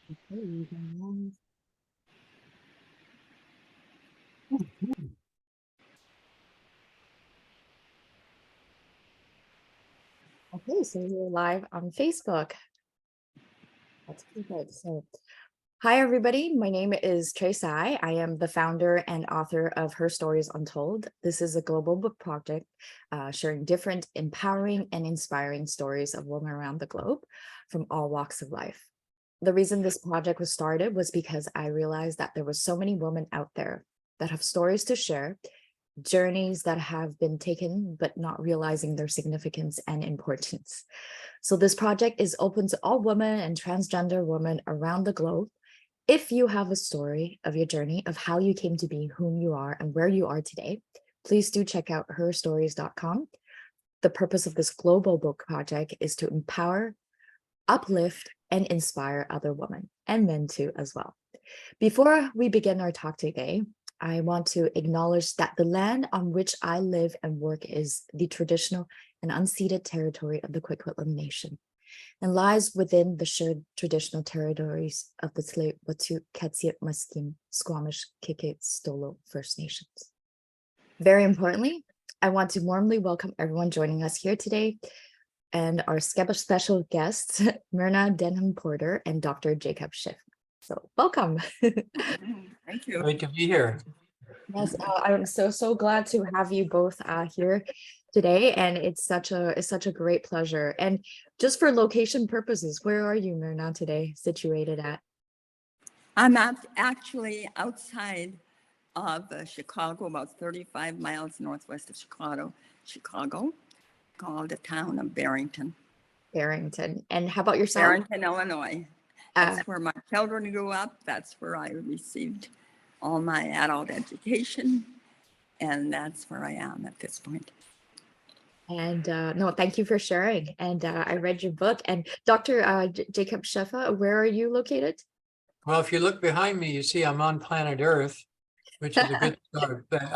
Okay, so we're live on Facebook. That's pretty good. So, hi everybody. My name is Traei. I am the founder and author of Her Stories Untold. This is a global book project sharing different empowering and inspiring stories of women around the globe from all walks of life. The reason this project was started was because I realized that there were so many women out there that have stories to share, journeys that have been taken, but not realizing their significance and importance. So this project is open to all women and transgender women around the globe. If you have a story of your journey of how you came to be whom you are and where you are today, please do check out herstories.com. The purpose of this global book project is to empower, uplift, and inspire other women and men too as well. Before we begin our talk today, I want to acknowledge that the land on which I live and work is the traditional and unceded territory of the Coquitlam Nation and lies within the shared traditional territories of the Tsleil-Waututh, Katsiat, Musqueam, Squamish, Kikit, Stolo First Nations. Very importantly, I want to warmly welcome everyone joining us here today and our special guests, Myrna Denham Porter and Dr. Jacob Shefa. So welcome. Thank you. Great to be here. Yes, I'm so glad to have you both here today, and it's such a great pleasure. And just for location purposes, where are you, Myrna, today situated at? I'm actually outside of Chicago, about 35 miles northwest of Chicago, called the town of Barrington. Barrington. And how about yourself? Barrington, Illinois. That's where my children grew up. That's where I received all my adult education. And that's where I am at this point. And no, thank you for sharing. And I read your book. And Dr. Jacob Shefa, where are you located? Well, if you look behind me, you see I'm on planet Earth, which is a good start. But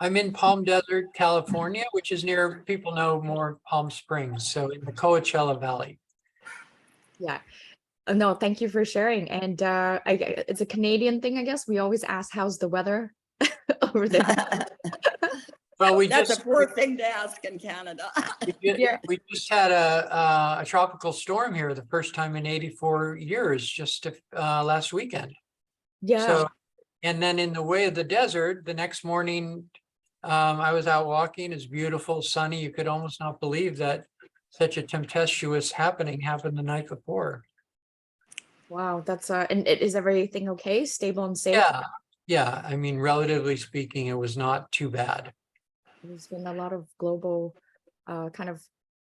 I'm in Palm Desert, California, which is near, people know more, Palm Springs. So in the Coachella Valley. Yeah. No, thank you for sharing. And it's a Canadian thing, I guess. We always ask, how's the weather over there? Well, that's a poor thing to ask in Canada. We just had a tropical storm here, the first time in 84 years, just last weekend. Yeah. So, and then in the way of the desert, the next morning, I was out walking. It's beautiful, sunny. You could almost not believe that such a tempestuous happening happened the night before. Wow, that's and is everything okay, stable and safe? Yeah. I mean, relatively speaking, it was not too bad. There's been a lot of global kind of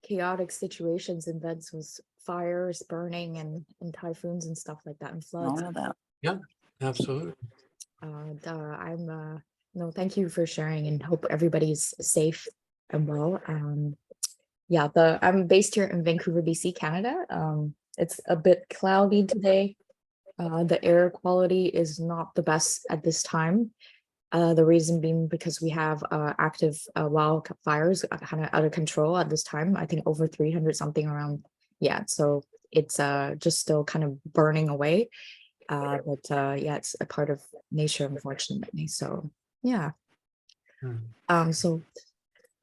chaotic situations in events with fires, burning, and typhoons and stuff like that, and floods. All of that. Yeah, absolutely. No, thank you for sharing, and hope everybody's safe and well. Yeah, I'm based here in Vancouver, BC, Canada. It's a bit cloudy today. The air quality is not the best at this time. The reason being because we have active wildfires kind of out of control at this time. I think over 300 something around. Yeah, so it's just still kind of burning away. But yeah, it's a part of nature, unfortunately. So yeah. So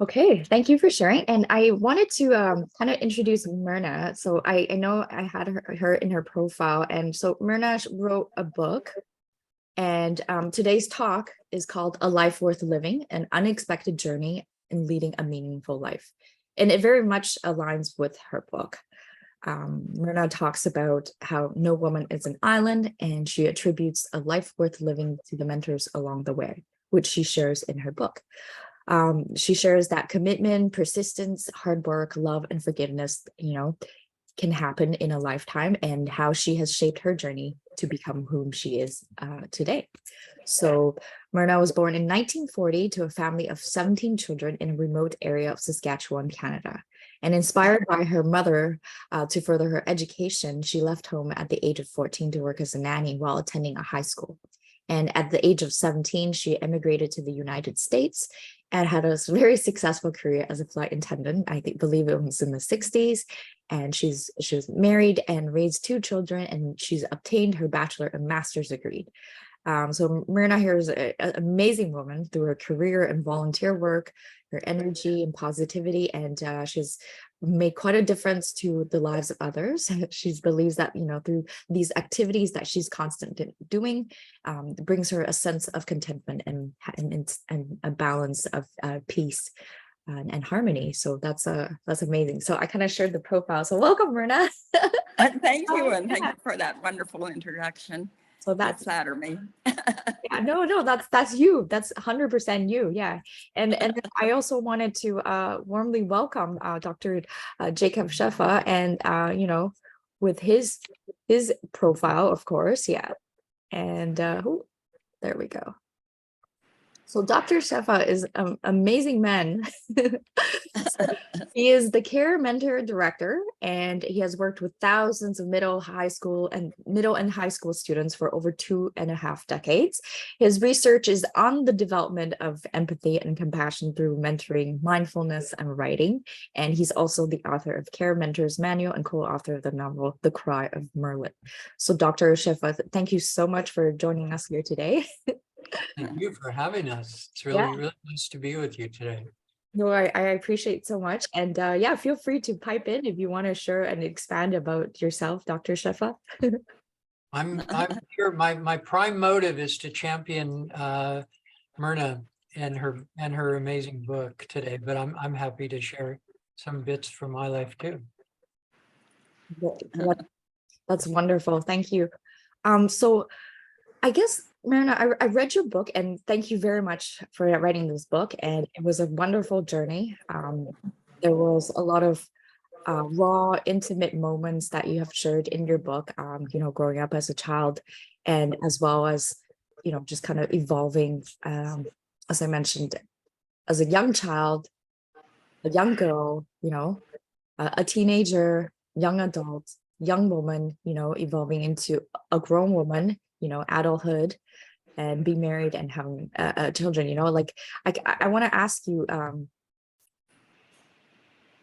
okay, thank you for sharing. And I wanted to kind of introduce Myrna. So I know I had her in her profile. And so Myrna wrote a book. And today's talk is called A Life Worth Living, an Unexpected Journey in Leading a Meaningful Life. And it very much aligns with her book. Myrna talks about how no woman is an island, and she attributes a life worth living to the mentors along the way, which she shares in her book. She shares that commitment, persistence, hard work, love, and forgiveness, can happen in a lifetime, and how she has shaped her journey to become whom she is today. So Myrna was born in 1940 to a family of 17 children in a remote area of Saskatchewan, Canada. And inspired by her mother to further her education, she left home at the age of 14 to work as a nanny while attending a high school. And at the age of 17, she emigrated to the United States and had a very successful career as a flight attendant. Believe it was in the 60s. And she was married and raised 2 children, and she's obtained her bachelor and master's degree. So Myrna here is an amazing woman through her career and volunteer work, her energy and positivity, and she's made quite a difference to the lives of others. She believes that, through these activities that she's constantly doing, brings her a sense of contentment and a balance of peace and harmony. So that's amazing. So I kind of shared the profile. So welcome, Myrna. Thank you, and thank you for that wonderful introduction. So That flatter me. yeah, no, that's you. That's 100% you. Yeah. And I also wanted to warmly welcome Dr. Jacob Shefa, and with his profile, of course. Yeah. And there we go. So Dr. Shefa is an amazing man. He is the Care Mentor Director, and he has worked with thousands of middle and high school students for over 2.5 decades. His research is on the development of empathy and compassion through mentoring, mindfulness, and writing. And he's also the author of Care Mentors Manual and co-author of the novel The Cry of Merlin. So Dr. Shefa, thank you so much for joining us here today. Thank you for having us. It's really nice to be with you today. No, I appreciate so much. And yeah, feel free to pipe in if you want to share and expand about yourself, Dr. Shefa. I'm here. My prime motive is to champion Myrna and her amazing book today, but I'm happy to share some bits from my life too. That's wonderful. Thank you. So I guess, Myrna, I read your book, and thank you very much for writing this book. And it was a wonderful journey. There was a lot of raw, intimate moments that you have shared in your book, growing up as a child, and as well as, just kind of evolving, as I mentioned, as a young child, a young girl, a teenager, young adult, young woman, evolving into a grown woman, adulthood, and be married and having children. I want to ask you, I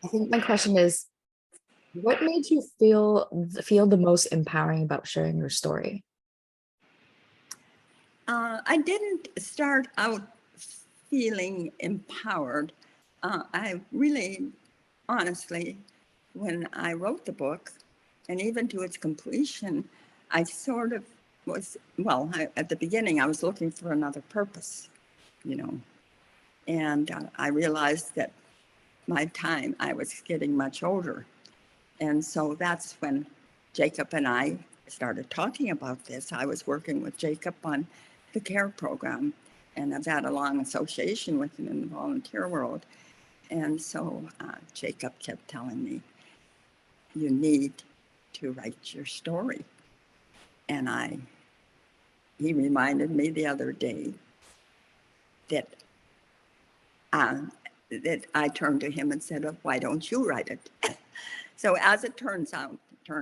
think my question is, what made you feel the most empowering about sharing your story? I didn't start out feeling empowered. I really, honestly, when I wrote the book, and even to its completion, I sort of was, at the beginning, I was looking for another purpose, and I realized that I was getting much older. And so that's when Jacob and I started talking about this. I was working with Jacob on the CARE program, and I've had a long association with him in the volunteer world. And so Jacob kept telling me, you need to write your story. And he reminded me the other day that I turned to him and said, why don't you write it? So as it turned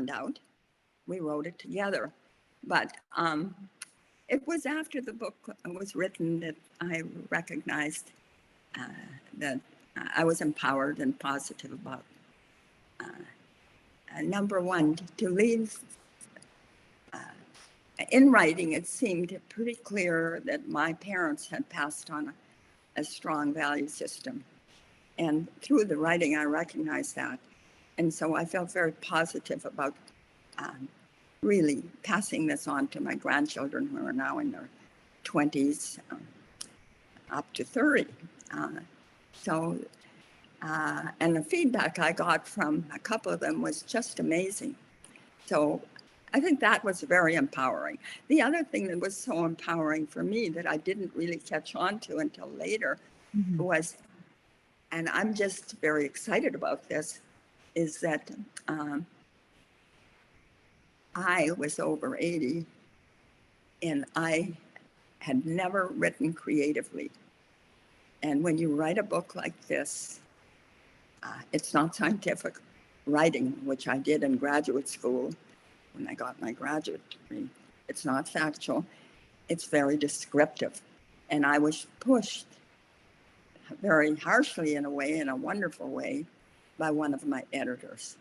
out, we wrote it together. But it was after the book was written that I recognized that I was empowered and positive about, number one, to leave. In writing, it seemed pretty clear that my parents had passed on a strong value system. And through the writing, I recognized that. And so I felt very positive about really passing this on to my grandchildren, who are now in their 20s up to 30. And the feedback I got from a couple of them was just amazing. So I think that was very empowering. The other thing that was so empowering for me that I didn't really catch on to until later was, and I'm just very excited about this, is that I was over 80 and I had never written creatively. And when you write a book like this, it's not scientific writing, which I did in graduate school when I got my graduate degree. It's not factual. It's very descriptive. And I was pushed very harshly in a way, in a wonderful way, by one of my editors.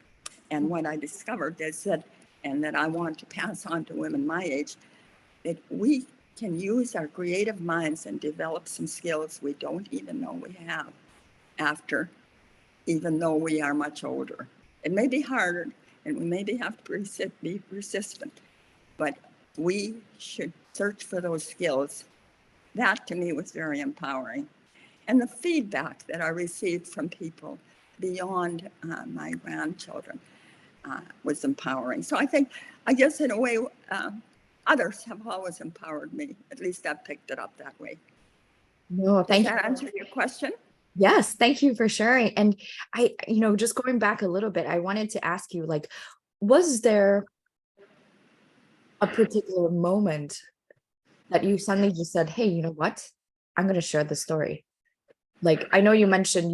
And what I discovered is that, and that I want to pass on to women my age, that we can use our creative minds and develop some skills we don't even know we have after, even though we are much older. It may be harder, and we maybe have to be persistent, but we should search for those skills. That to me was very empowering. And the feedback that I received from people beyond my grandchildren was empowering. So I guess in a way, others have always empowered me. At least I've picked it up that way. No, thank Does you. that answer your question? Yes, thank you for sharing. And I, just going back a little bit, I wanted to ask you, like, was there a particular moment that you suddenly just said, hey, you know what? I'm going to share the story. Like, I know you mentioned,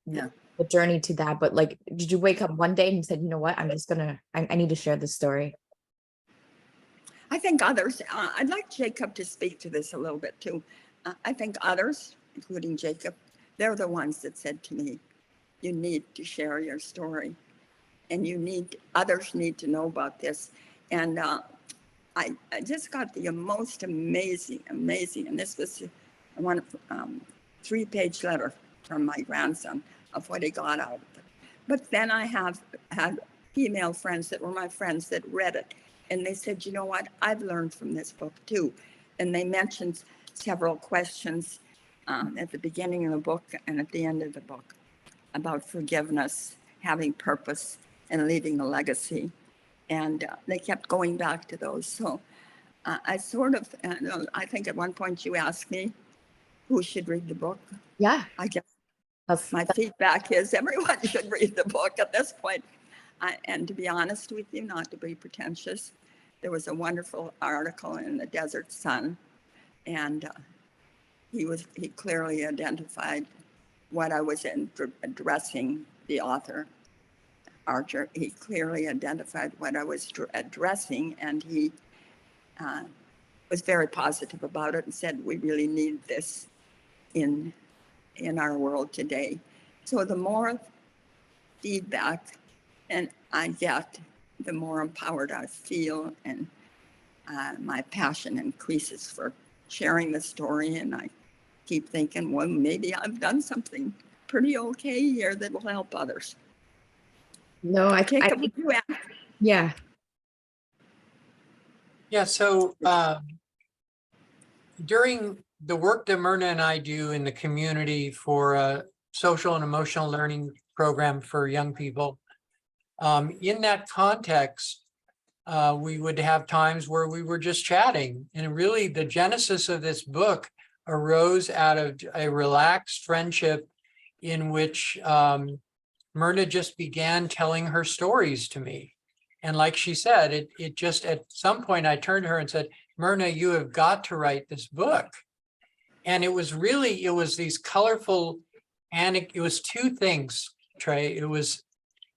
Yeah. the journey to that, but like, did you wake up one day and you said, you know what? I'm just I need to share this story. I think others, I'd like Jacob to speak to this a little bit too. I think others, including Jacob, they're the ones that said to me, you need to share your story, and others need to know about this. And I just got the most amazing, and this was one 3-page letter from my grandson of what he got out of it. But then I have had female friends that were my friends that read it, and they said, you know what, I've learned from this book too. And they mentioned several questions at the beginning of the book and at the end of the book about forgiveness, having purpose, and leaving a legacy. And they kept going back to those. So I sort of, I think at one point you asked me who should read the book. Yeah. I guess That's my feedback is everyone should read the book at this point. And to be honest with you, not to be pretentious, there was a wonderful article in the Desert Sun, and he clearly identified what I was addressing, the author, Archer. He clearly identified what I was addressing, and he was very positive about it and said, we really need this in our world today. So the more feedback and I get, the more empowered I feel, and my passion increases for sharing the story. And I keep thinking, well, maybe I've done something pretty okay here that will help others. no, Jacob, would you ask? Yeah. Yeah, so during the work that Myrna and I do in the community for a social and emotional learning program for young people, in that context, we would have times where we were just chatting. And really the genesis of this book arose out of a relaxed friendship in which Myrna just began telling her stories to me. And like she said, it just at some point I turned to her and said, Myrna, you have got to write this book. And it was these colorful, it was two things, Traei. It was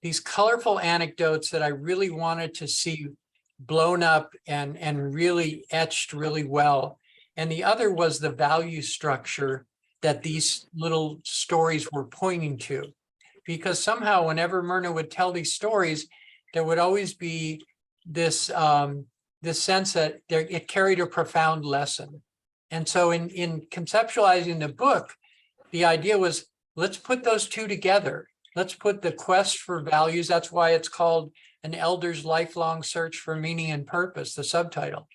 these colorful anecdotes that I really wanted to see blown up and really etched really well. And the other was the value structure that these little stories were pointing to. Because somehow whenever Myrna would tell these stories, there would always be this sense that it carried a profound lesson. And so in conceptualizing the book, the idea was, let's put those two together. Let's put the quest for values. That's why it's called An Elder's Lifelong Search for Meaning and Purpose, the subtitle.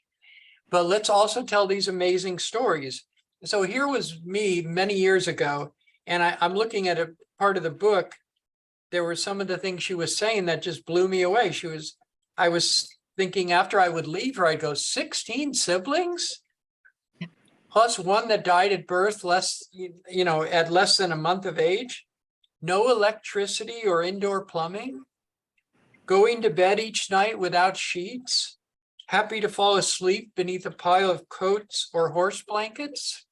But let's also tell these amazing stories. So here was me many years ago, and I'm looking at a part of the book. There were some of the things she was saying that just blew me away. I was thinking after I would leave her, I'd go, 16 siblings? Plus one that died at birth at less than a month of age? No electricity or indoor plumbing? Going to bed each night without sheets? Happy to fall asleep beneath a pile of coats or horse blankets?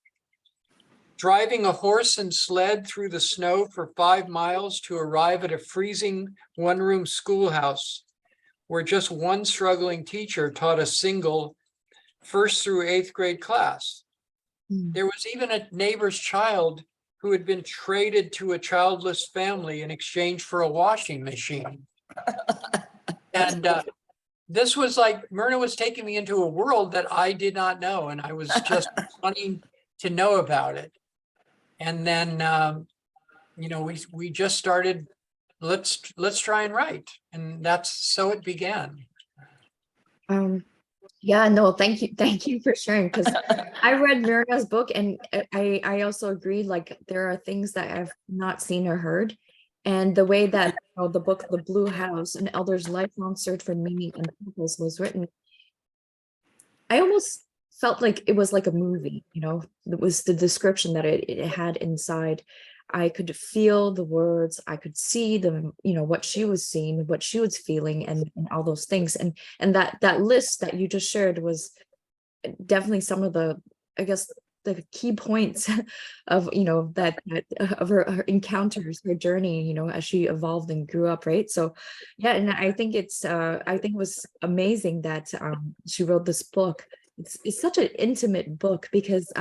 Driving a horse and sled through the snow for 5 miles to arrive at a freezing one-room schoolhouse where just one struggling teacher taught a single 1st through 8th grade class. There was even a neighbor's child who had been traded to a childless family in exchange for a washing machine. And this was like, Myrna was taking me into a world that I did not know, and I was just wanting to know about it. And then, you know, we just started, let's try and write. And that's, so it began. Yeah, no, thank you for sharing, because I read Myrna's book, and I also agree, like there are things that I've not seen or heard, and the way that the book The Blue House, An Elder's Lifelong Search for Meaning and Purpose was written, I almost felt like it was like a movie, you know. It was the description that it had inside. I could feel the words, I could see the, you know, what she was seeing, what she was feeling, and all those things. And that list that you just shared was definitely some of the, I guess, the key points of, you know, that of her encounters, her journey, you know, as she evolved and grew up, right? So yeah, and I think it's I think it was amazing that she wrote this book. It's such an intimate book, because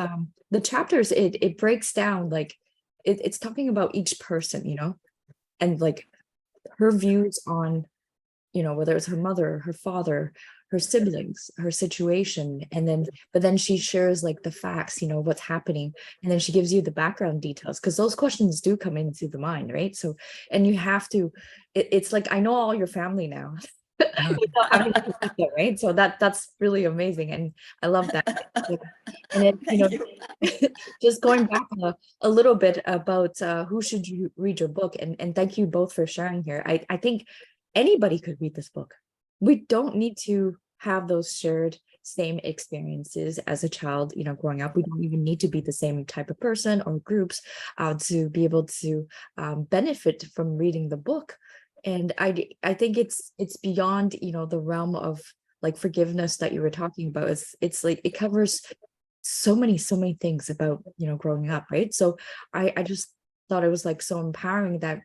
the chapters, it breaks down, like it's talking about each person, you know, and like her views on, you know, whether it's her mother, her father, her siblings, her situation, and then but then she shares like the facts, you know, what's happening, and then she gives you the background details, because those questions do come into the mind, right? So, and you have to, it's like, I know all your family now without having to read them, right? So that's really amazing, and I love that. And then, you know, Thank you. just going back a little bit about who should you read your book, and thank you both for sharing here. I think anybody could read this book. We don't need to have those shared same experiences as a child, you know, growing up. We don't even need to be the same type of person or groups to be able to benefit from reading the book. And I think it's beyond, you know, the realm of like forgiveness that you were talking about. It's like it covers so many things about, you know, growing up, right? So I just thought it was like so empowering that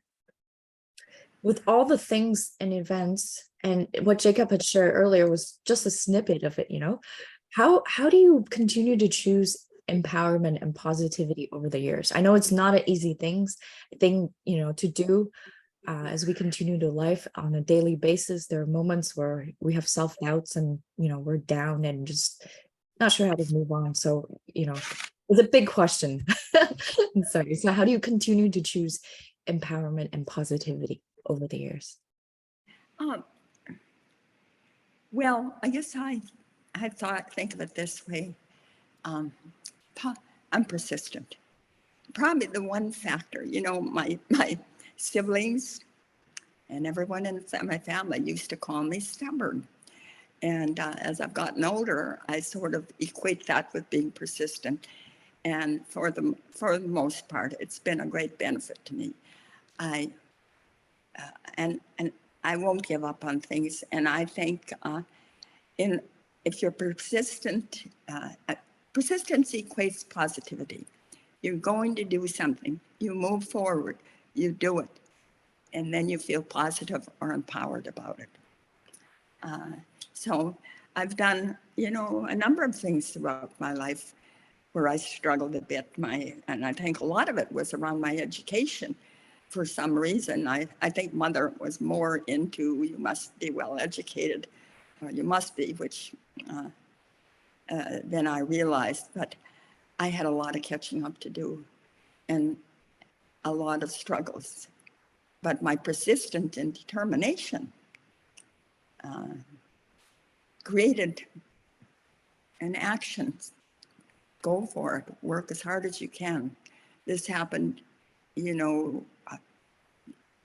with all the things and events, and what Jacob had shared earlier was just a snippet of it, you know. How do you continue to choose empowerment and positivity over the years? I know it's not an easy thing, you know, to do. As we continue to life on a daily basis, there are moments where we have self-doubts, and, you know, we're down and just not sure how to move on. So, you know, it's a big question. I'm sorry. So how do you continue to choose empowerment and positivity over the years? Um, well, I guess I think of it this way. I'm persistent. Probably the one factor, you know, my siblings and everyone in my family used to call me stubborn. And as I've gotten older, I sort of equate that with being persistent. And for the most part, it's been a great benefit to me. And I won't give up on things. And I think if you're persistent, persistence equates positivity. You're going to do something, you move forward, you do it, and then you feel positive or empowered about it. So I've done, you know, a number of things throughout my life where I struggled a bit. And I think a lot of it was around my education. For some reason, I think mother was more into, you must be well educated, or you must be, which then I realized, but I had a lot of catching up to do and a lot of struggles. But my persistence and determination created an action. Go for it, work as hard as you can. This happened, you know,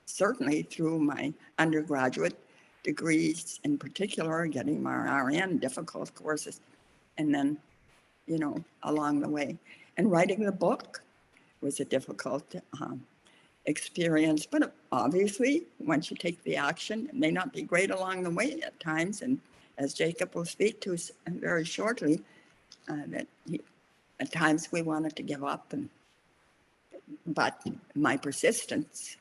certainly through my undergraduate degrees, in particular, getting my RN, difficult courses, and then, you know, along the way. And writing the book was a difficult experience, but obviously, once you take the action, it may not be great along the way at times. And as Jacob will speak to us very shortly, at times we wanted to give up, but my persistence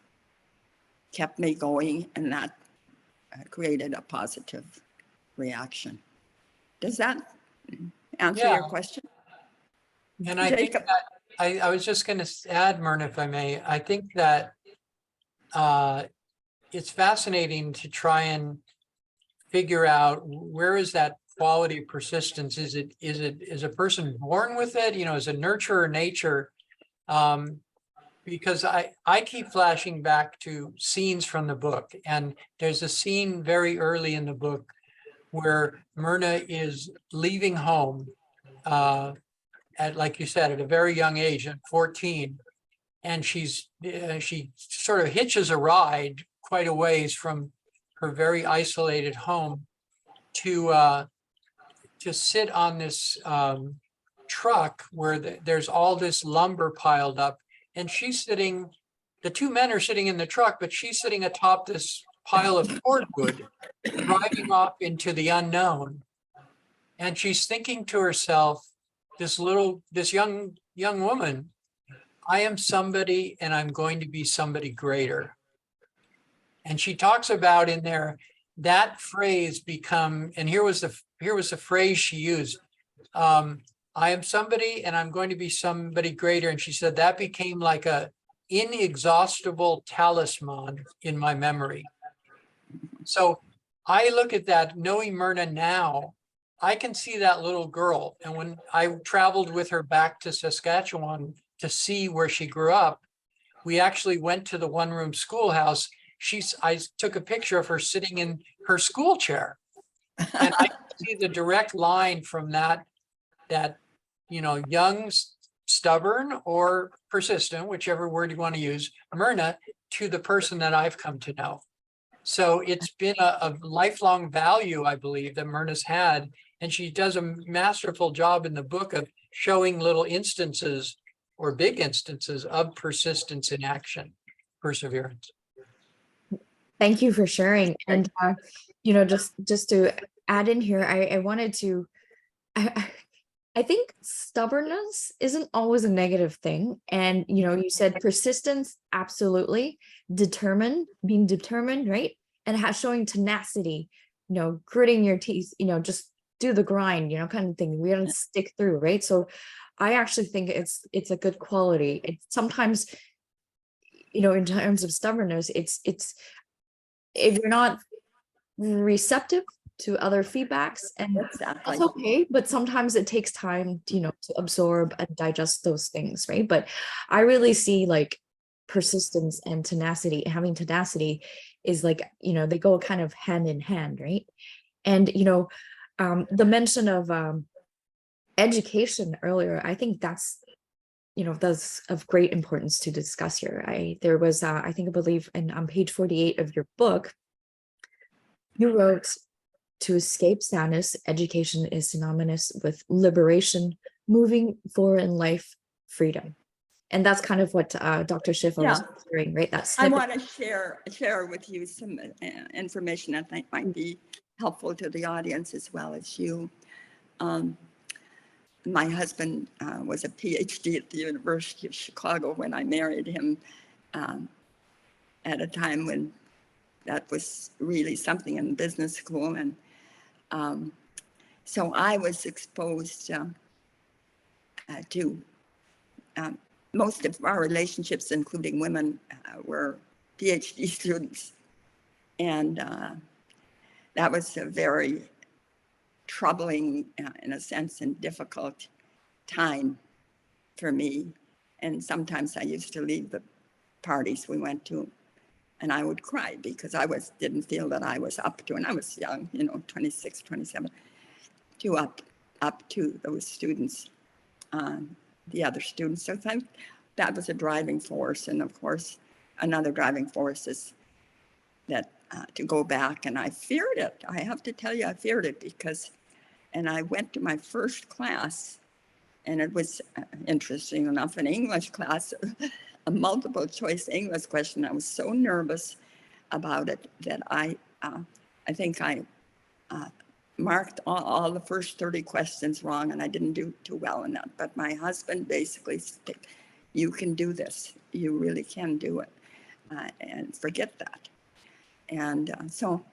kept me going, and that created a positive reaction. Does that answer Yeah. your question? And I think Jacob? I was just going to add, Myrna, if I may, I think that it's fascinating to try and figure out where is that quality of persistence? Is a person born with it? Is it nurture or nature? Because I keep flashing back to scenes from the book, and there's a scene very early in the book where Myrna is leaving home at, like you said, at a very young age, at 14, and she sort of hitches a ride quite a ways from her very isolated home to sit on this truck where there's all this lumber piled up, and the two men are sitting in the truck, but she's sitting atop this pile of cordwood, driving off into the unknown. And she's thinking to herself, this young woman, I am somebody and I'm going to be somebody greater. And she talks about in there that phrase and here was the phrase she used. I am somebody and I'm going to be somebody greater. And she said that became like a inexhaustible talisman in my memory. So I look at that, knowing Myrna now, I can see that little girl. And when I traveled with her back to Saskatchewan to see where she grew up, we actually went to the one-room schoolhouse. I took a picture of her sitting in her school chair. And I can see the direct line from that young, stubborn or persistent, whichever word you want to use, Myrna, to the person that I've come to know. So it's been a lifelong value, I believe, that Myrna's had. And she does a masterful job in the book of showing little instances or big instances of persistence in action, perseverance. Thank you for sharing. And, just to add in here, I wanted to, I think stubbornness isn't always a negative thing. And, you said persistence, absolutely. Being determined, right? And showing tenacity, gritting your teeth, just do the grind, kind of thing. We gotta stick through, right? So I actually think it's a good quality. It's sometimes, in terms of stubbornness, it's if you're not receptive to other feedbacks, and Exactly. that's okay, but sometimes it takes time to absorb and digest those things, right? But I really see like persistence and tenacity. Having tenacity is like, they go kind of hand in hand, right? And the mention of education earlier, I think that's of great importance to discuss here. There was I believe, and on page 48 of your book, you wrote, to escape sadness, education is synonymous with liberation, moving forward in life, freedom. And that's kind of what Dr. Shefa was doing, right? I want to share with you some information I think might be helpful to the audience as well as you. My husband was a PhD at the University of Chicago when I married him, at a time when that was really something in business school. And so I was exposed to most of our relationships, including women, were PhD students. And that was a very troubling, in a sense, and difficult time for me. And sometimes I used to leave the parties we went to and I would cry because I didn't feel that I was up to, and I was young, 26, 27, to up to those students, the other students. So I think that was a driving force. And of course, another driving force is that to go back, and I feared it. I have to tell you, I feared it and I went to my first class, and it was, interesting enough, an English class, a multiple choice English question. I was so nervous about it that I think I marked all the first 30 questions wrong, and I didn't do too well in that. But my husband basically said, you can do this. You really can do it. And forget that. And so,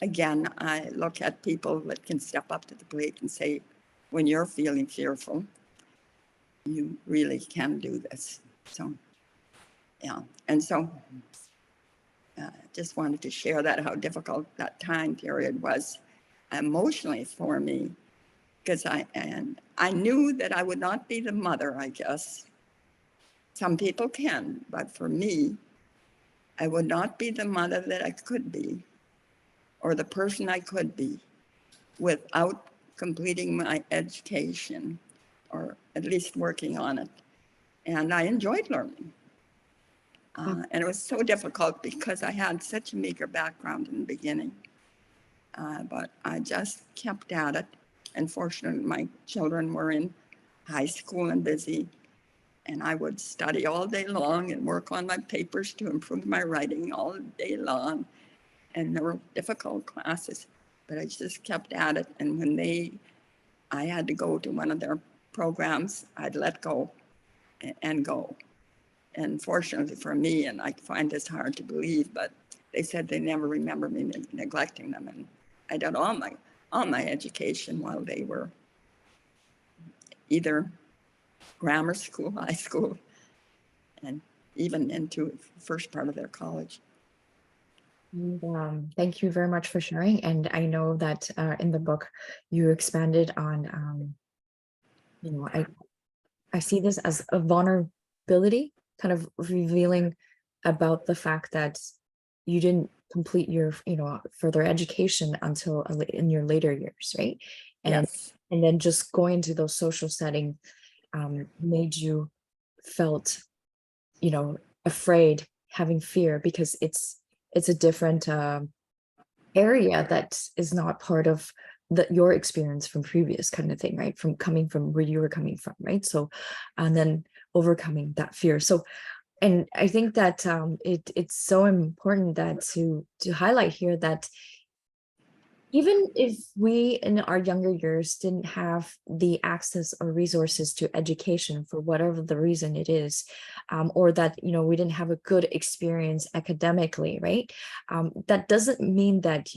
again, I look at people that can step up to the plate and say, when you're feeling fearful, you really can do this. So, yeah. And so just wanted to share that, how difficult that time period was emotionally for me, because I knew that I would not be the mother, I guess. Some people can, but for me, I would not be the mother that I could be, or the person I could be, without completing my education, or at least working on it. And I enjoyed learning. And it was so difficult because I had such a meager background in the beginning. But I just kept at it. And fortunately, my children were in high school and busy. And I would study all day long and work on my papers to improve my writing all day long. And there were difficult classes, but I just kept at it. And when I had to go to one of their programs, I'd let go and go. And fortunately for me, and I find this hard to believe, but they said they never remember me neglecting them. And I did all my education while they were either grammar school, high school, and even into the first part of their college. And, thank you very much for sharing. And I know that in the book you expanded on, I see this as a vulnerability, kind of revealing about the fact that you didn't complete your, further education until in your later years, right? And Yes. and then just going to those social settings made you felt, afraid, having fear, because it's a different area that is not part of your experience from previous kind of thing, right? From coming from where you were coming from, right? So, and then overcoming that fear. So, and I think that it's so important that to highlight here that even if we in our younger years didn't have the access or resources to education for whatever the reason it is, or that we didn't have a good experience academically, right? That doesn't mean that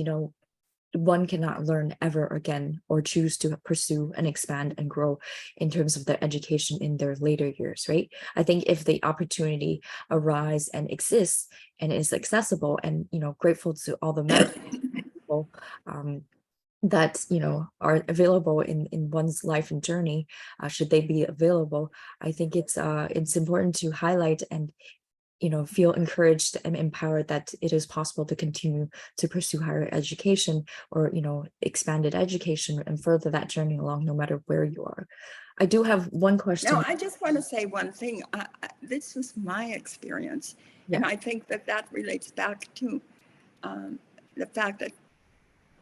one cannot learn ever again or choose to pursue and expand and grow in terms of their education in their later years, right? I think if the opportunity arise and exists and is accessible, and grateful to all the people that are available in one's life and journey, should they be available, I think it's important to highlight and feel encouraged and empowered that it is possible to continue to pursue higher education, or expanded education, and further that journey along, no matter where you are. I do have one question. No, I just want to say one thing. This was my experience. Yeah. And I think that relates back to the fact that,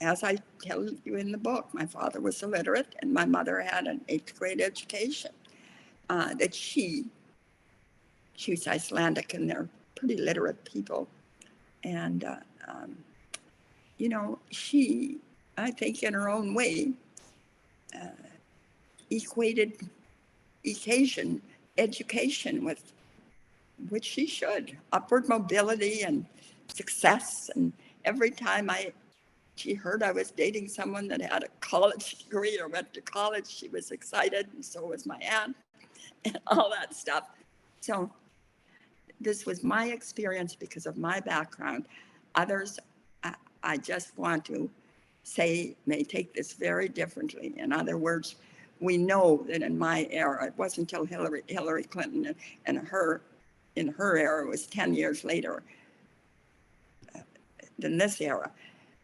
as I tell you in the book, my father was illiterate and my mother had an 8th grade education. That she's Icelandic and they're pretty literate people. And, she, I think in her own way, equated education with which she should, upward mobility and success. And every time she heard I was dating someone that had a college degree or went to college, she was excited, and so was my aunt, and all that stuff. So this was my experience because of my background. Others, I just want to say, may take this very differently. In other words, we know that in my era, it wasn't until Hillary Clinton and in her era, it was 10 years later than this era.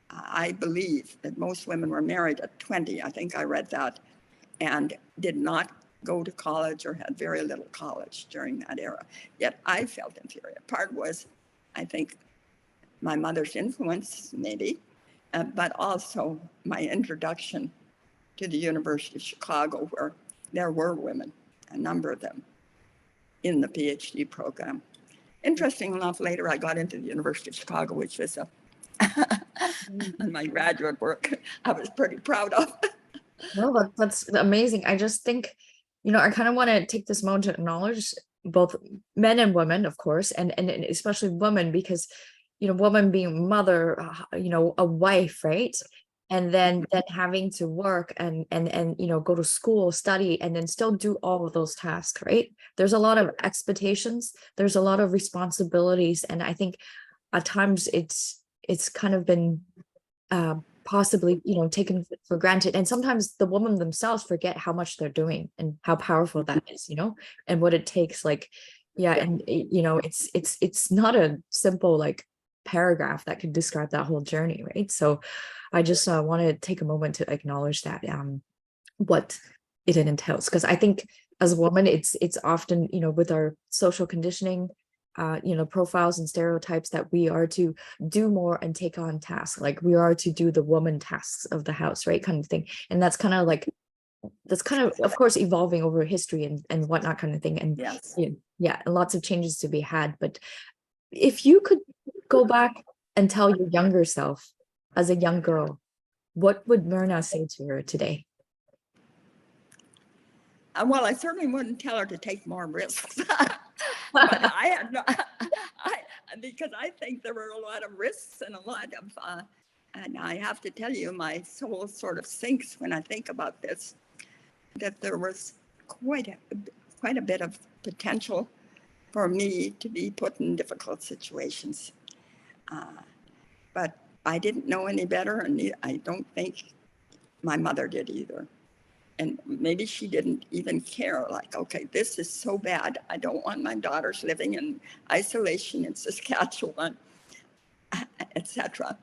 I believe that most women were married at 20. I think I read that, and did not go to college or had very little college during that era. Yet I felt inferior. Part was, I think, my mother's influence, maybe, but also my introduction to the University of Chicago, where there were women, a number of them, in the PhD program. Interesting enough, later I got into the University of Chicago, which was my graduate work I was pretty proud of. No, that's amazing. I just think, I kind of want to take this moment to acknowledge both men and women, of course, and especially women, because, woman being mother, a wife, right? and then having to work and go to school, study, and then still do all of those tasks, right? There's a lot of expectations, there's a lot of responsibilities, and I think at times it's kind of been possibly taken for granted, and sometimes the women themselves forget how much they're doing and how powerful that is, and what it takes, like, yeah. And it's not a simple like paragraph that can describe that whole journey, right? So I just want to take a moment to acknowledge that what it entails, because I think as a woman it's often with our social conditioning, profiles and stereotypes, that we are to do more and take on tasks, like we are to do the woman tasks of the house, right, kind of thing. And that's kind of course evolving over history and whatnot, kind of thing. And Yes. yeah, and lots of changes to be had. But if you could go back and tell your younger self as a young girl, what would Myrna say to her today? Well, I certainly wouldn't tell her to take more risks. But I had no, because I think there were a lot of risks and a lot of, and I have to tell you, my soul sort of sinks when I think about this, that there was quite a bit of potential for me to be put in difficult situations. But I didn't know any better, and I don't think my mother did either. And maybe she didn't even care, like, okay, this is so bad. I don't want my daughters living in isolation in Saskatchewan, etc.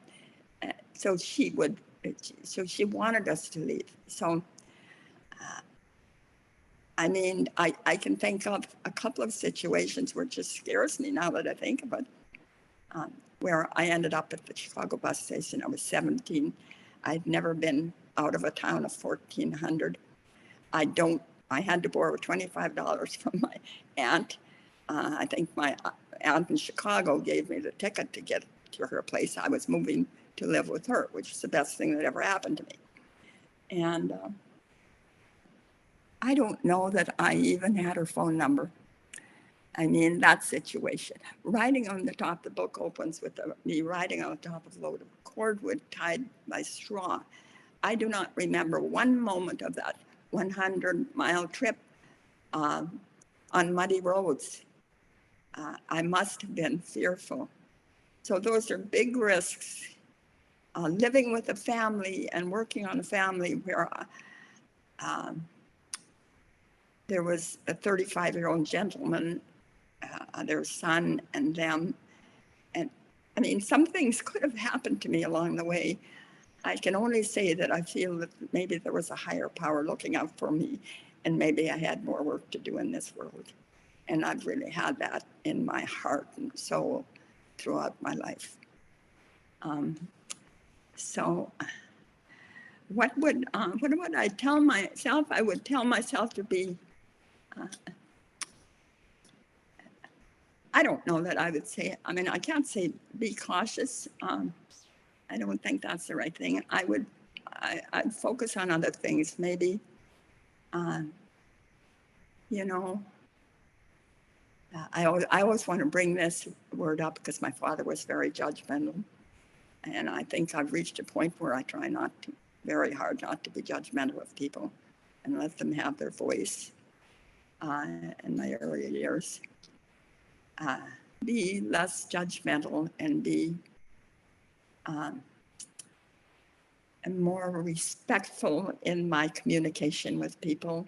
So she wanted us to leave. So, I mean, I can think of a couple of situations where it just scares me now that I think of it, where I ended up at the Chicago bus station. I was 17. I'd never been out of a town of 1,400. I had to borrow $25 from my aunt. I think my aunt in Chicago gave me the ticket to get to her place. I was moving to live with her, which is the best thing that ever happened to me. And I don't know that I even had her phone number. I mean, that situation. Riding on the top, the book opens with me riding on top of a load of cordwood tied by straw. I do not remember one moment of that 100-mile trip on muddy roads. I must have been fearful. So those are big risks. Living with a family and working on a family where there was a 35-year-old gentleman, their son, and them. And I mean, some things could have happened to me along the way. I can only say that I feel that maybe there was a higher power looking out for me, and maybe I had more work to do in this world. And I've really had that in my heart and soul throughout my life. So what would I tell myself? I would tell myself to be, I don't know that I would say, I mean, I can't say be cautious. I don't think that's the right thing. I'd focus on other things, maybe, I always want to bring this word up because my father was very judgmental. And I think I've reached a point where I try very hard not to be judgmental of people and let them have their voice in my earlier years. Be less judgmental and be and more respectful in my communication with people.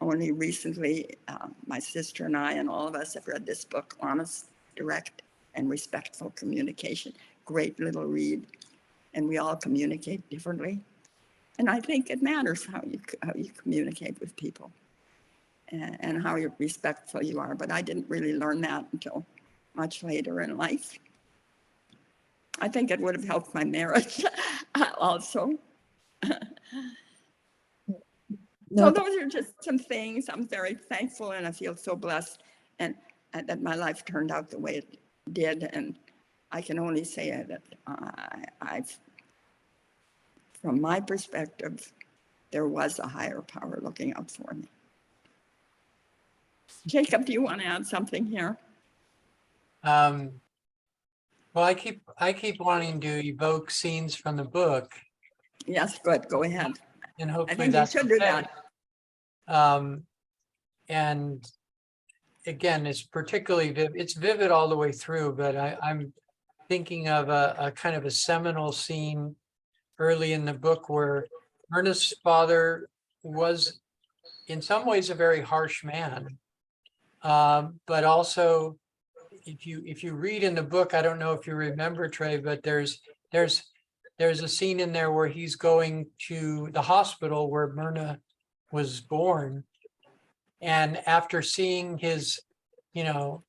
Only recently, my sister and I and all of us have read this book, Honest, Direct, and Respectful Communication. Great little read, and we all communicate differently. And I think it matters how you communicate with people and how respectful you are. But I didn't really learn that until much later in life. I think it would have helped my marriage also. So those are just some things. I'm very thankful and I feel so blessed and that my life turned out the way it did. And I can only say that from my perspective, there was a higher power looking out for me. Jacob, do you want to add something here? Well, I keep wanting to evoke scenes from the book, Yes, good. Go ahead. and I hopefully think you that's should do okay. that. And again, it's particularly it's vivid all the way through, but I'm thinking of a kind of a seminal scene early in the book where Myrna's father was in some ways a very harsh man. But also if you read in the book, I don't know if you remember, Traei, but there's a scene in there where he's going to the hospital where Myrna was born. And after seeing his, you know,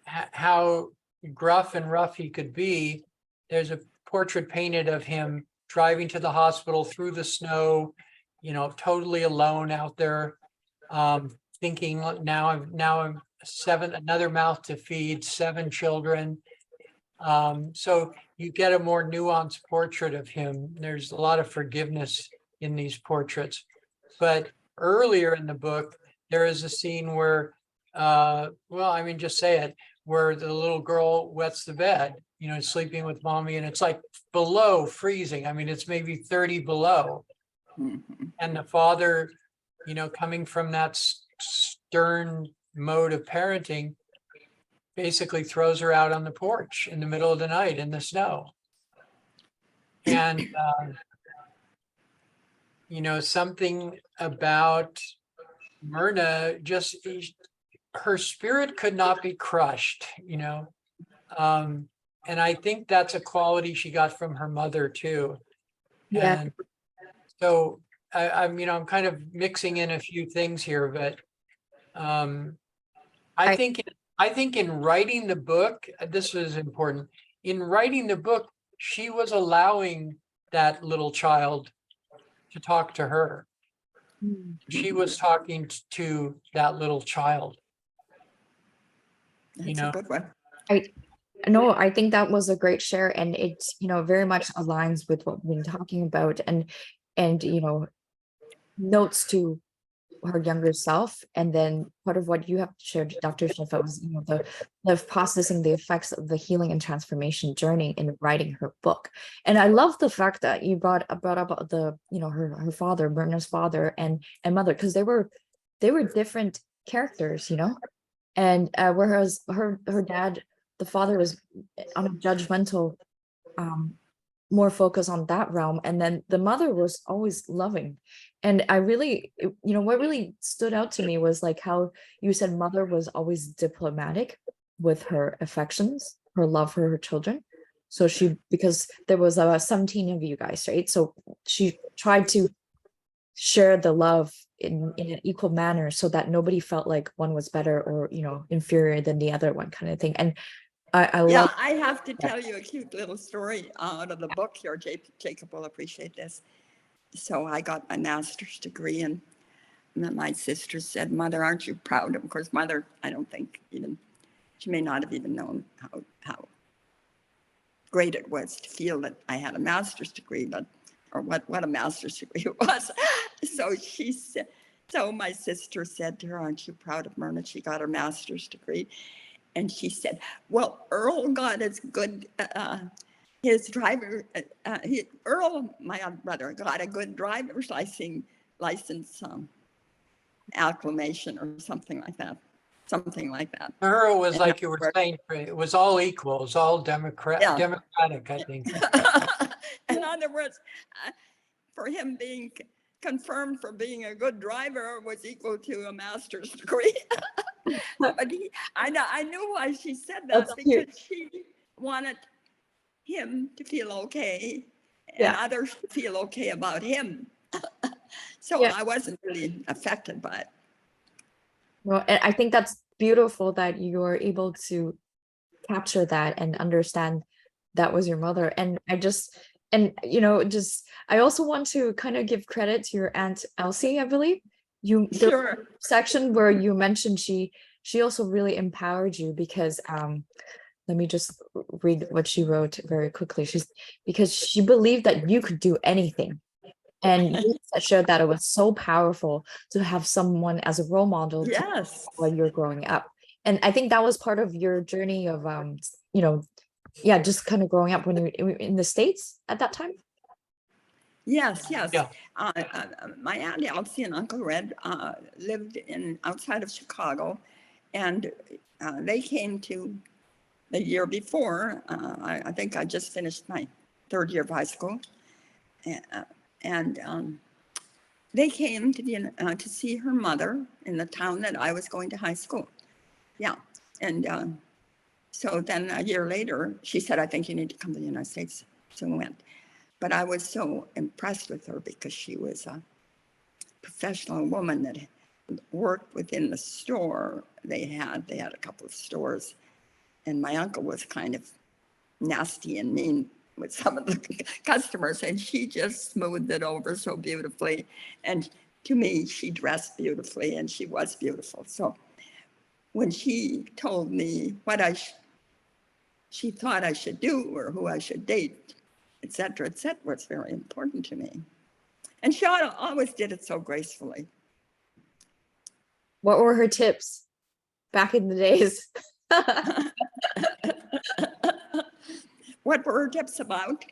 how gruff and rough he could be, there's a portrait painted of him driving to the hospital through the snow, you know, totally alone out there, thinking now I'm another mouth to feed, 7 children. So you get a more nuanced portrait of him. There's a lot of forgiveness in these portraits. But earlier in the book, there is a scene where, well, I mean, just say it, where the little girl wets the bed, you know, sleeping with mommy, and it's like below freezing. I mean, it's maybe 30 below. Mhm. And the father, you know, coming from that stern mode of parenting, basically throws her out on the porch in the middle of the night in the snow. And, you know, something about Myrna, just her spirit could not be crushed, you know. And I think that's a quality she got from her mother too. Yeah. And so I'm, you know, I'm kind of mixing in a few things here, but I think in writing the book, this is important. In writing the book, she was allowing that little child to talk to her. She was talking to that little child. You That's a know, good one. No, I think that was a great share, and it, very much aligns with what we've been talking about, and notes to her younger self. And then part of what you have shared, Dr. Shefa, was the processing the effects of the healing and transformation journey in writing her book. And I love the fact that you brought up the her father, Myrna's father, and mother, because they were different characters, and whereas her dad, the father, was on a judgmental, more focus on that realm, and then the mother was always loving. And I really, what really stood out to me was like how you said mother was always diplomatic with her affections, her love for her children. So because there was 17 of you guys, right? So she tried to share the love in an equal manner so that nobody felt like one was better or inferior than the other one, kind of thing. And I Yeah, love I have to tell you a cute little story out of the book here. Jacob will appreciate this. So I got my master's degree, and then my sister said, "Mother, aren't you proud?" Of course, Mother, I don't think even, she may not have even known how great it was to feel that I had a master's degree, but, or what a master's degree it was. So she said, so my sister said to her, "Aren't you proud of Myrna? She got her master's degree." And she said, "Well, Earl got his good, his driver, Earl, my brother, got a good driver's license acclamation or something like that. Something like that." her was In like you other were words, saying, it was all equal, it was all yeah. democratic, I think. In other words, for him being confirmed for being a good driver was equal to a master's degree. But I knew why she said that, That's because cute. she wanted him to feel okay and Yeah. others to feel okay about him. So Yeah. I wasn't really affected by it. Well, and I think that's beautiful that you're able to capture that and understand that was your mother. And I also want to kind of give credit to your Aunt Elsie, I believe. The Sure. section where you mentioned she also really empowered you, because let me just read what she wrote very quickly. Because she believed that you could do anything. And you showed that it was so powerful to have someone as a role model Yes. while you're growing up. And I think that was part of your journey of yeah, just kind of growing up when you were in the States at that time? Yes, yes. Yeah. My Aunt Elsie and Uncle Red lived outside of Chicago, and they came to the year before. I think I just finished my third year of high school, and they came to see her mother in the town that I was going to high school. Yeah, and so then a year later, she said, "I think you need to come to the United States." So we went. But I was so impressed with her because she was a professional woman that worked within the store they had. They had a couple of stores, and my uncle was kind of nasty and mean with some of the customers, and she just smoothed it over so beautifully. And to me, she dressed beautifully, and she was beautiful. So when she told me what she thought I should do or who I should date, et cetera, was very important to me. And she always did it so gracefully. What were her tips back in the days? What were her tips about?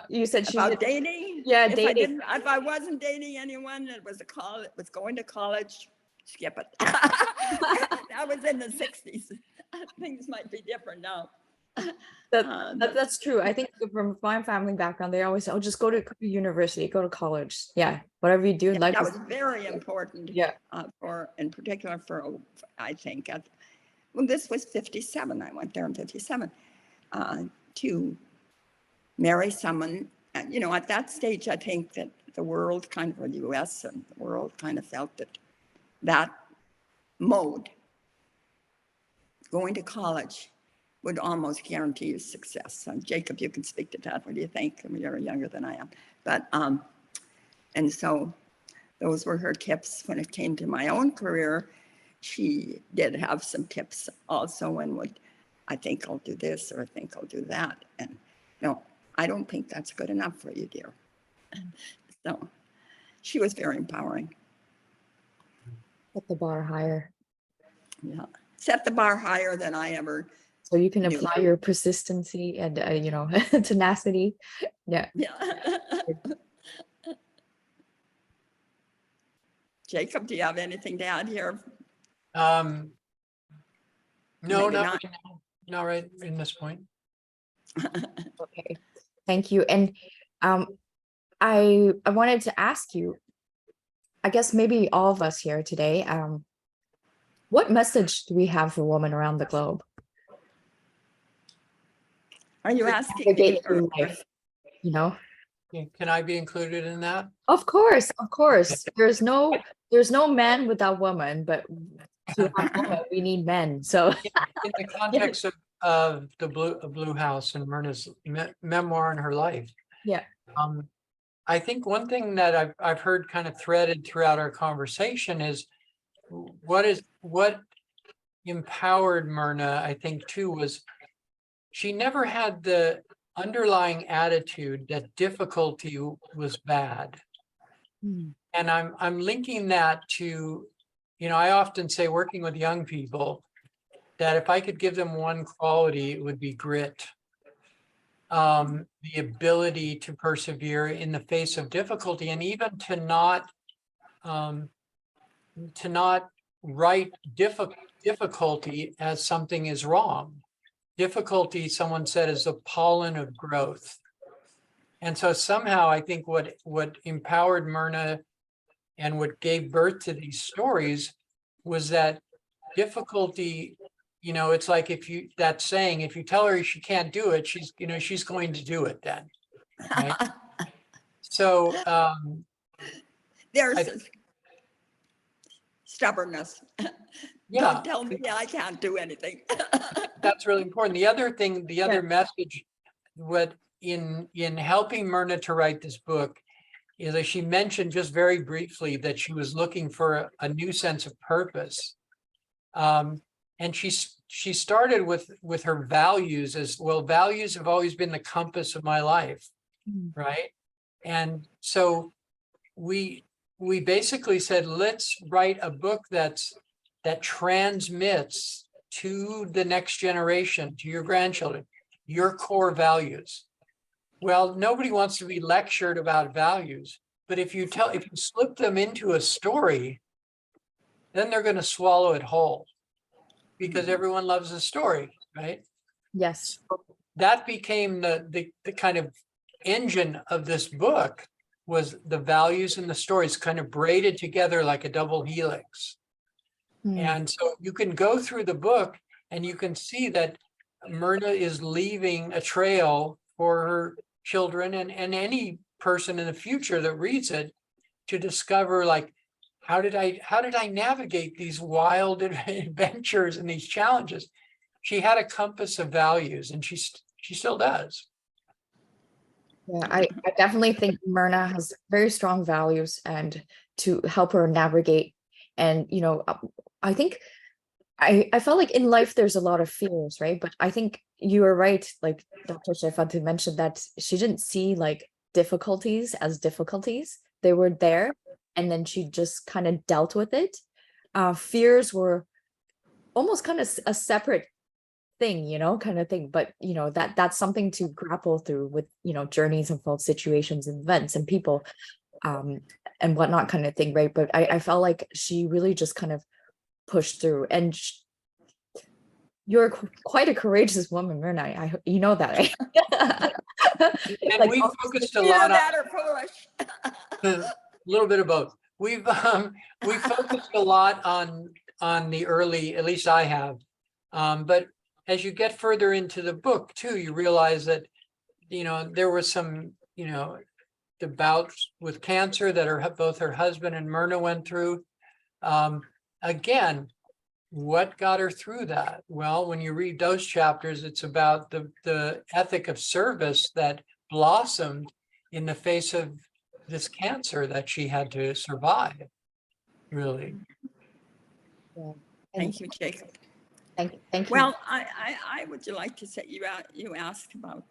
You said she About dating? Yeah, if dating. If I wasn't dating anyone that was going to college, skip it. That was in the 60s. Things might be different now. That's true. I think from my family background, they always say, "Oh, just go to university, go to college. Yeah, whatever you do in life." That was very important. Yeah. In particular I think, well, this was 57. I went there in 57 to marry someone. At that stage, I think that the world, kind of the U.S. and the world, kind of felt that mode, going to college, would almost guarantee you success. Jacob, you can speak to that. What do you think? I mean, you're younger than I am. But, and so those were her tips. When it came to my own career, she did have some tips also, and I think I'll do this, or I think I'll do that. And no, I don't think that's good enough for you, dear. So she was very empowering. Set the bar higher. Yeah, set the bar higher than I ever. So you can apply your persistency and tenacity. Yeah. Jacob, do you have anything to add here? No, Maybe not right in this point. Okay, thank you. And I wanted to ask you, I guess maybe all of us here today, what message do we have for women around the globe? Are you asking Navigate me? through life, Can I be included in that? Of course. There's no man without woman, but to have woman, we need men. So In the context of the Blue House and Myrna's memoir and her life. Yeah. I think one thing that I've heard kind of threaded throughout our conversation is what empowered Myrna, I think too, was she never had the underlying attitude that difficulty was bad. And I'm linking that to, I often say, working with young people, that if I could give them one quality, it would be grit. The ability to persevere in the face of difficulty, and even to not write difficulty as something is wrong. Difficulty, someone said, is the pollen of growth. And so somehow I think what empowered Myrna and what gave birth to these stories was that difficulty. It's like that saying, if you tell her she can't do it, she's going to do it then. Right? So there's stubbornness. Yeah. Don't tell me I can't do anything. That's really important. The other message, what in helping Myrna to write this book, is that she mentioned just very briefly that she was looking for a new sense of purpose. And she started with her values as well. Values have always been the compass of my life, right? And so we basically said, let's write a book that transmits to the next generation, to your grandchildren, your core values. Well, nobody wants to be lectured about values, but if you slip them into a story, then they're going to swallow it whole because everyone loves a story, right? Yes. That became the kind of engine of this book, was the values and the stories kind of braided together like a double helix. And so you can go through the book and you can see that Myrna is leaving a trail for her children and any person in the future that reads it to discover, like, how did I navigate these wild adventures and these challenges? She had a compass of values, and she still does. Yeah, I definitely think Myrna has very strong values, and to help her navigate. And, I think I felt like in life there's a lot of fears, right? But I think you were right, like Dr. Shefa, to mention that she didn't see like difficulties as difficulties. They were there, and then she just kind of dealt with it. Fears were almost kind of a separate thing, kind of thing. But that's something to grapple through with, journeys and false situations and events and people, and whatnot, kind of thing, right? But I felt like she really just kind of pushed through, and you're quite a courageous woman, Myrna. You know that, right? And Like, we focused a Either lot on that or foolish. a little bit of both. We focused a lot on the early, at least I have. But as you get further into the book too, you realize that, there was some, the bouts with cancer that both her husband and Myrna went through. Again, what got her through that? Well, when you read those chapters, it's about the ethic of service that blossomed in the face of this cancer that she had to survive, really. yeah. Thank you, Jacob. Thank you. Well, I would like to say, you asked about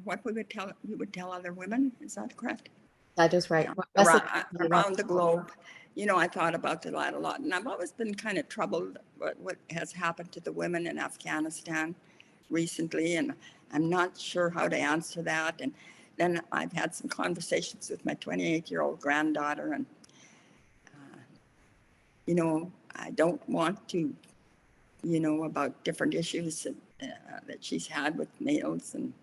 what you would tell other women. Is that correct? That is right. Around the globe. I thought about that a lot, and I've always been kind of troubled what has happened to the women in Afghanistan recently, and I'm not sure how to answer that. And then I've had some conversations with my 28-year-old granddaughter, and I don't want to, about different issues that she's had with males, and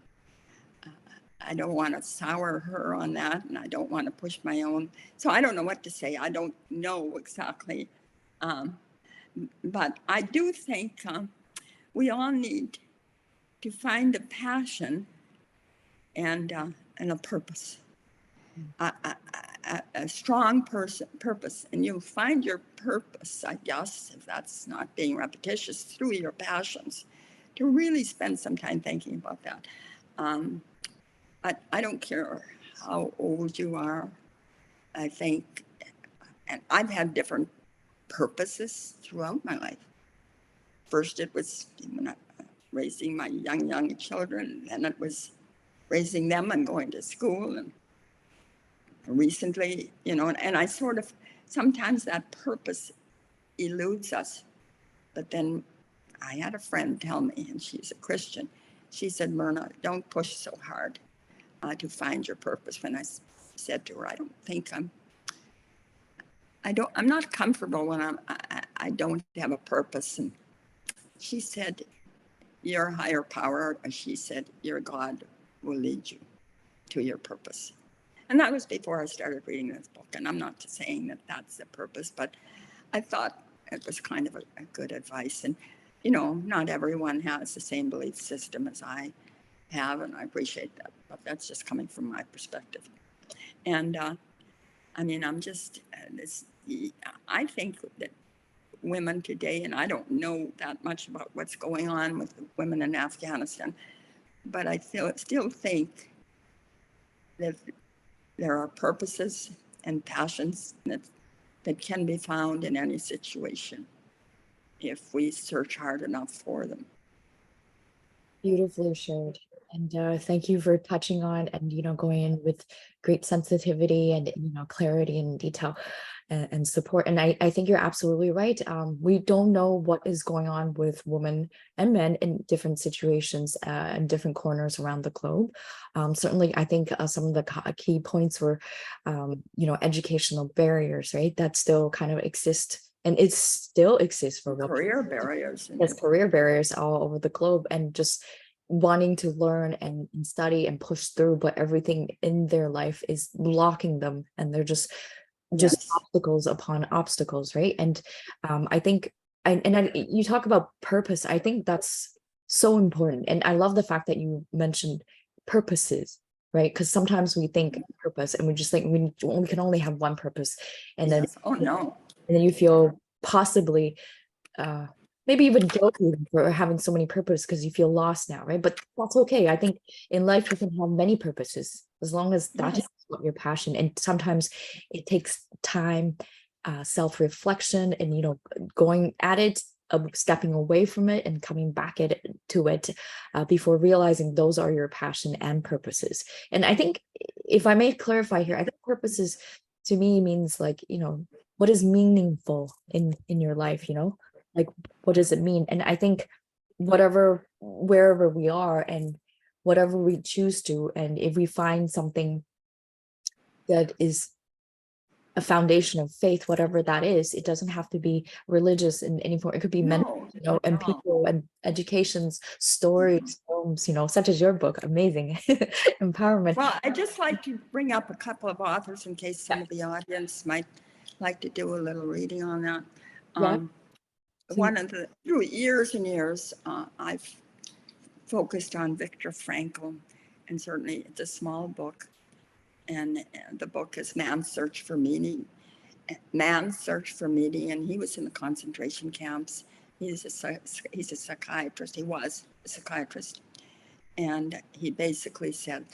I don't want to sour her on that, and I don't want to push my own. So I don't know what to say. I don't know exactly. But I do think we all need to find a passion and a purpose, a strong purpose. And you'll find your purpose, I guess, if that's not being repetitious, through your passions, to really spend some time thinking about that. I don't care how old you are. I think, and I've had different purposes throughout my life. First, it was raising my young children, and it was raising them and going to school. And recently, and I sort of, sometimes that purpose eludes us. But then I had a friend tell me, and she's a Christian, she said, Myrna, don't push so hard to find your purpose. When I said to her, I don't think I'm not comfortable when I don't have a purpose. And she said, your higher power, she said, your God will lead you to your purpose. And that was before I started reading this book. And I'm not saying that that's the purpose, but I thought it was kind of a good advice. And, not everyone has the same belief system as I have, and I appreciate that, but that's just coming from my perspective. And I'm just I think that women today, and I don't know that much about what's going on with the women in Afghanistan, but I still think that there are purposes and passions that can be found in any situation if we search hard enough for them. Beautifully shared. And thank you for touching on and, going in with great sensitivity and, clarity and detail and support. And I think you're absolutely right. We don't know what is going on with women and men in different situations and different corners around the globe. Certainly, I think some of the key points were, educational barriers, right? That still kind of exist. And it still exists for women. Career barriers. There's career barriers all over the globe, and just wanting to learn and study and push through, but everything in their life is blocking them, and they're just Yes. obstacles upon obstacles, right? And I think, you talk about purpose. I think that's so important, and I love the fact that you mentioned purposes, right? Because sometimes we think purpose and we just think we can only have one purpose, and then Yes. Oh no. and then you feel possibly maybe even guilty for having so many purposes because you feel lost now, right? But that's okay. I think in life you can have many purposes as long as that is what your passion. And sometimes it takes time, self-reflection, and going at it, stepping away from it and coming back to it before realizing those are your passion and purposes. And I think, if I may clarify here, I think purposes to me means like, what is meaningful in your life, like what does it mean? And I think wherever we are and whatever we choose to, and if we find something that is a foundation of faith, whatever that is, it doesn't have to be religious in any form. It could be mental, and people and educations, stories, films, such as your book, amazing empowerment. Well, I'd just like to bring up a couple of authors in case some of the audience might like to do a little reading on that. One of the, through years and years, I've focused on Viktor Frankl, and certainly it's a small book. And the book is Man's Search for Meaning. Man's Search for Meaning, and he was in the concentration camps. He's a psychiatrist. He was a psychiatrist. And he basically said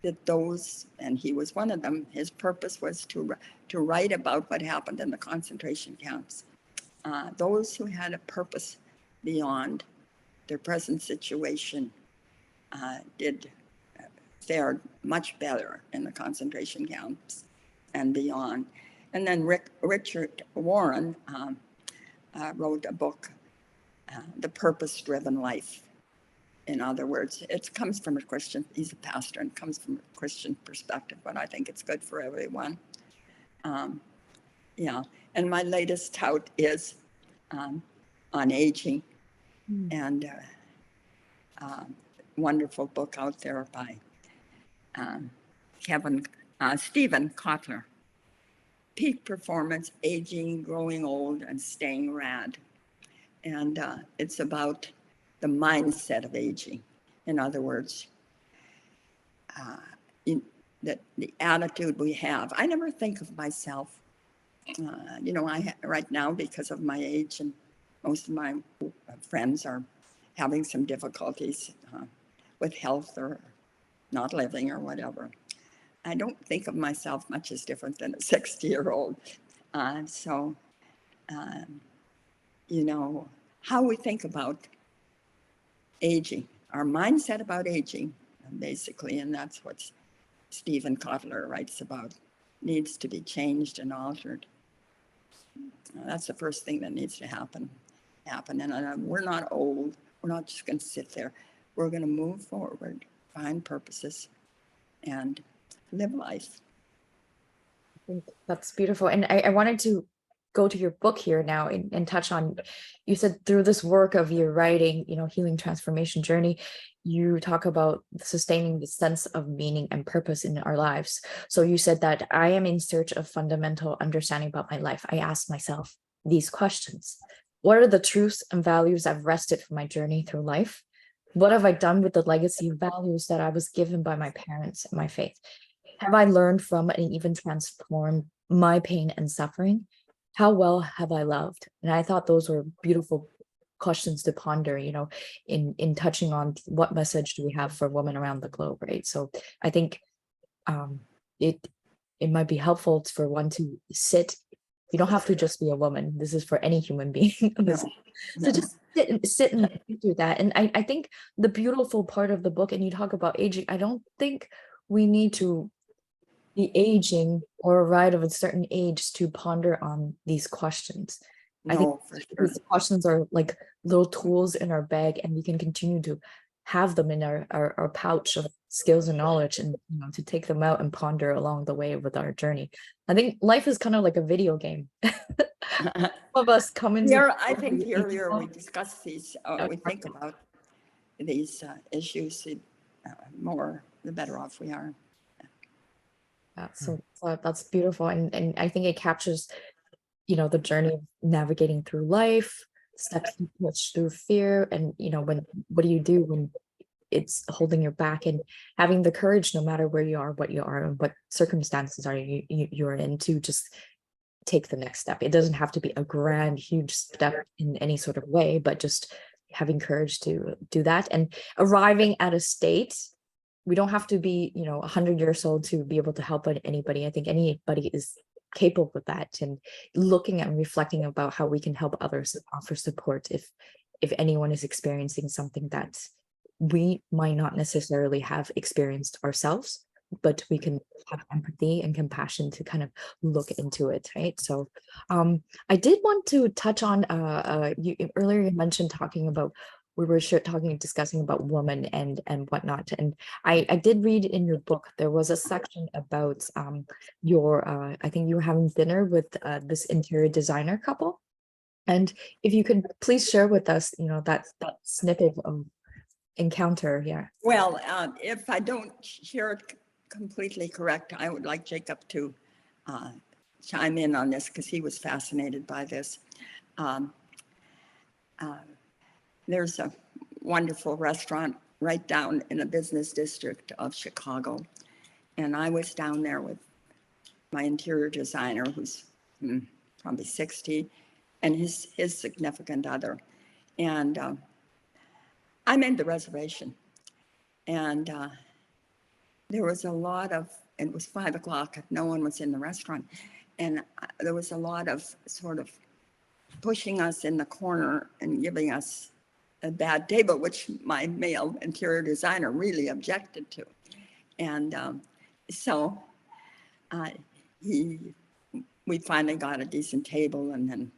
that those, and he was one of them, his purpose was to write about what happened in the concentration camps. Those who had a purpose beyond their present situation did fared much better in the concentration camps and beyond. And then Richard Warren wrote a book, The Purpose-Driven Life. In other words, it comes from a Christian, he's a pastor, and comes from a Christian perspective, but I think it's good for everyone. And my latest tout is on aging, and wonderful book out there by Stephen Kotler, Peak Performance, Aging, Growing Old, and Staying Rad. And it's about the mindset of aging. In other words, the attitude we have. I never think of myself, right now, because of my age, and most of my friends are having some difficulties with health or not living or whatever. I don't think of myself much as different than a 60-year-old. How we think about aging, our mindset about aging, basically, and that's what Stephen Kotler writes about, needs to be changed and altered. That's the first thing that needs to happen. And we're not old. We're not just going to sit there. We're going to move forward, find purposes, and live life. I think that's beautiful. And I wanted to go to your book here now and touch on, you said through this work of your writing, healing transformation journey, you talk about sustaining the sense of meaning and purpose in our lives. So you said that I am in search of fundamental understanding about my life. I ask myself these questions. What are the truths and values I've wrested from my journey through life? What have I done with the legacy of values that I was given by my parents and my faith? Have I learned from and even transformed my pain and suffering? How well have I loved? And I thought those were beautiful questions to ponder, in touching on what message do we have for women around the globe, right? So I think it might be helpful for one to sit. You don't have to just be a woman. This is for any human being. So just sit and think through that. And I think the beautiful part of the book, and you talk about aging, I don't think we need to be aging or arrive of a certain age to ponder on these questions. I think No, for sure. these questions are like little tools in our bag, and we can continue to have them in our pouch of skills and knowledge, and to take them out and ponder along the way with our journey. I think life is kind of like a video game. Some of us come into Here, I think the earlier we discuss these, we think about these issues, more, the better off we are. Yeah, so that's beautiful, and I think it captures, the journey of navigating through life, steps you push through fear, and what do you do when it's holding you back, and having the courage, no matter where you are, what you are, and what circumstances are you're in, to just take the next step. It doesn't have to be a grand, huge step in any sort of way, but just having courage to do that, and arriving at a state. We don't have to be 100 years old to be able to help anybody. I think anybody is capable of that, and looking and reflecting about how we can help others, offer support if anyone is experiencing something that we might not necessarily have experienced ourselves, but we can have empathy and compassion to kind of look into it, right? So I did want to touch on you earlier, you mentioned talking about, we were discussing about women and whatnot, and I did read in your book there was a section about your I think you were having dinner with this interior designer couple, and if you could please share with us that snippet of encounter. Yeah. Well, if I don't hear it completely correct, I would like Jacob to chime in on this, because he was fascinated by this. There's a wonderful restaurant right down in the business district of Chicago. And I was down there with my interior designer, who's probably 60, and his significant other. And I made the reservation. And there was a lot of, it was 5 o'clock, no one was in the restaurant. And there was a lot of sort of pushing us in the corner and giving us a bad table, which my male interior designer really objected to. And so we finally got a decent table, and then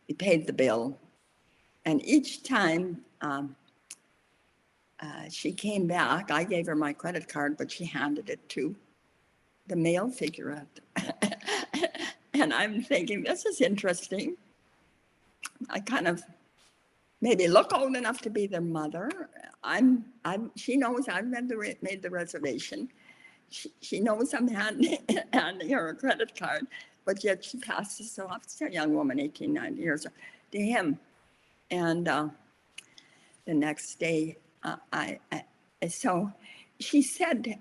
we paid the bill. And each time she came back, I gave her my credit card, but she handed it to the male figure. And I'm thinking, this is interesting. I kind of maybe look old enough to be their mother. She knows I've made the reservation. She knows I'm handing her a credit card, but yet she passes it off to a young woman, 18, 19 years old, to him. And the next day, so she said,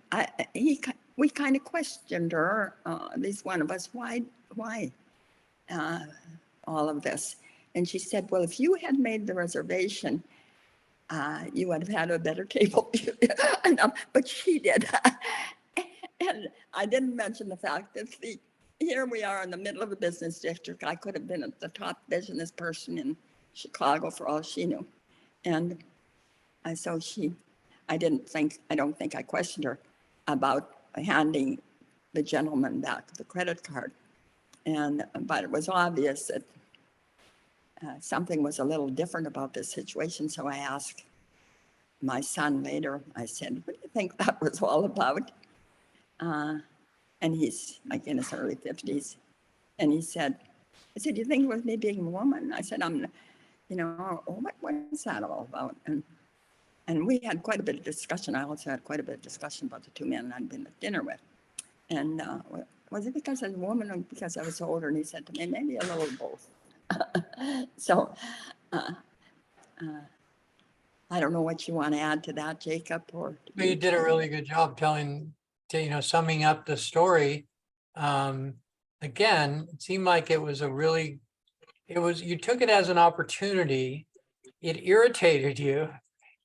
we kind of questioned her, at least one of us, why all of this? And she said, well, if you had made the reservation, you would have had a better table. But she did. And I didn't mention the fact that here we are in the middle of a business district. I could have been the top business person in Chicago for all she knew. And so I don't think I questioned her about handing the gentleman back the credit card. But it was obvious that something was a little different about this situation. So I asked my son later, I said, what do you think that was all about? And he's like in his early 50s. And I said, do you think it was me being a woman? I said, what is that all about? And we had quite a bit of discussion. I also had quite a bit of discussion about the two men I'd been at dinner with. And was it because I was a woman or because I was older? And he said to me, maybe a little both. So I don't know what you want to add to that, Jacob, or you did a really good job summing up the story. Again, it seemed like you took it as an opportunity. It irritated you,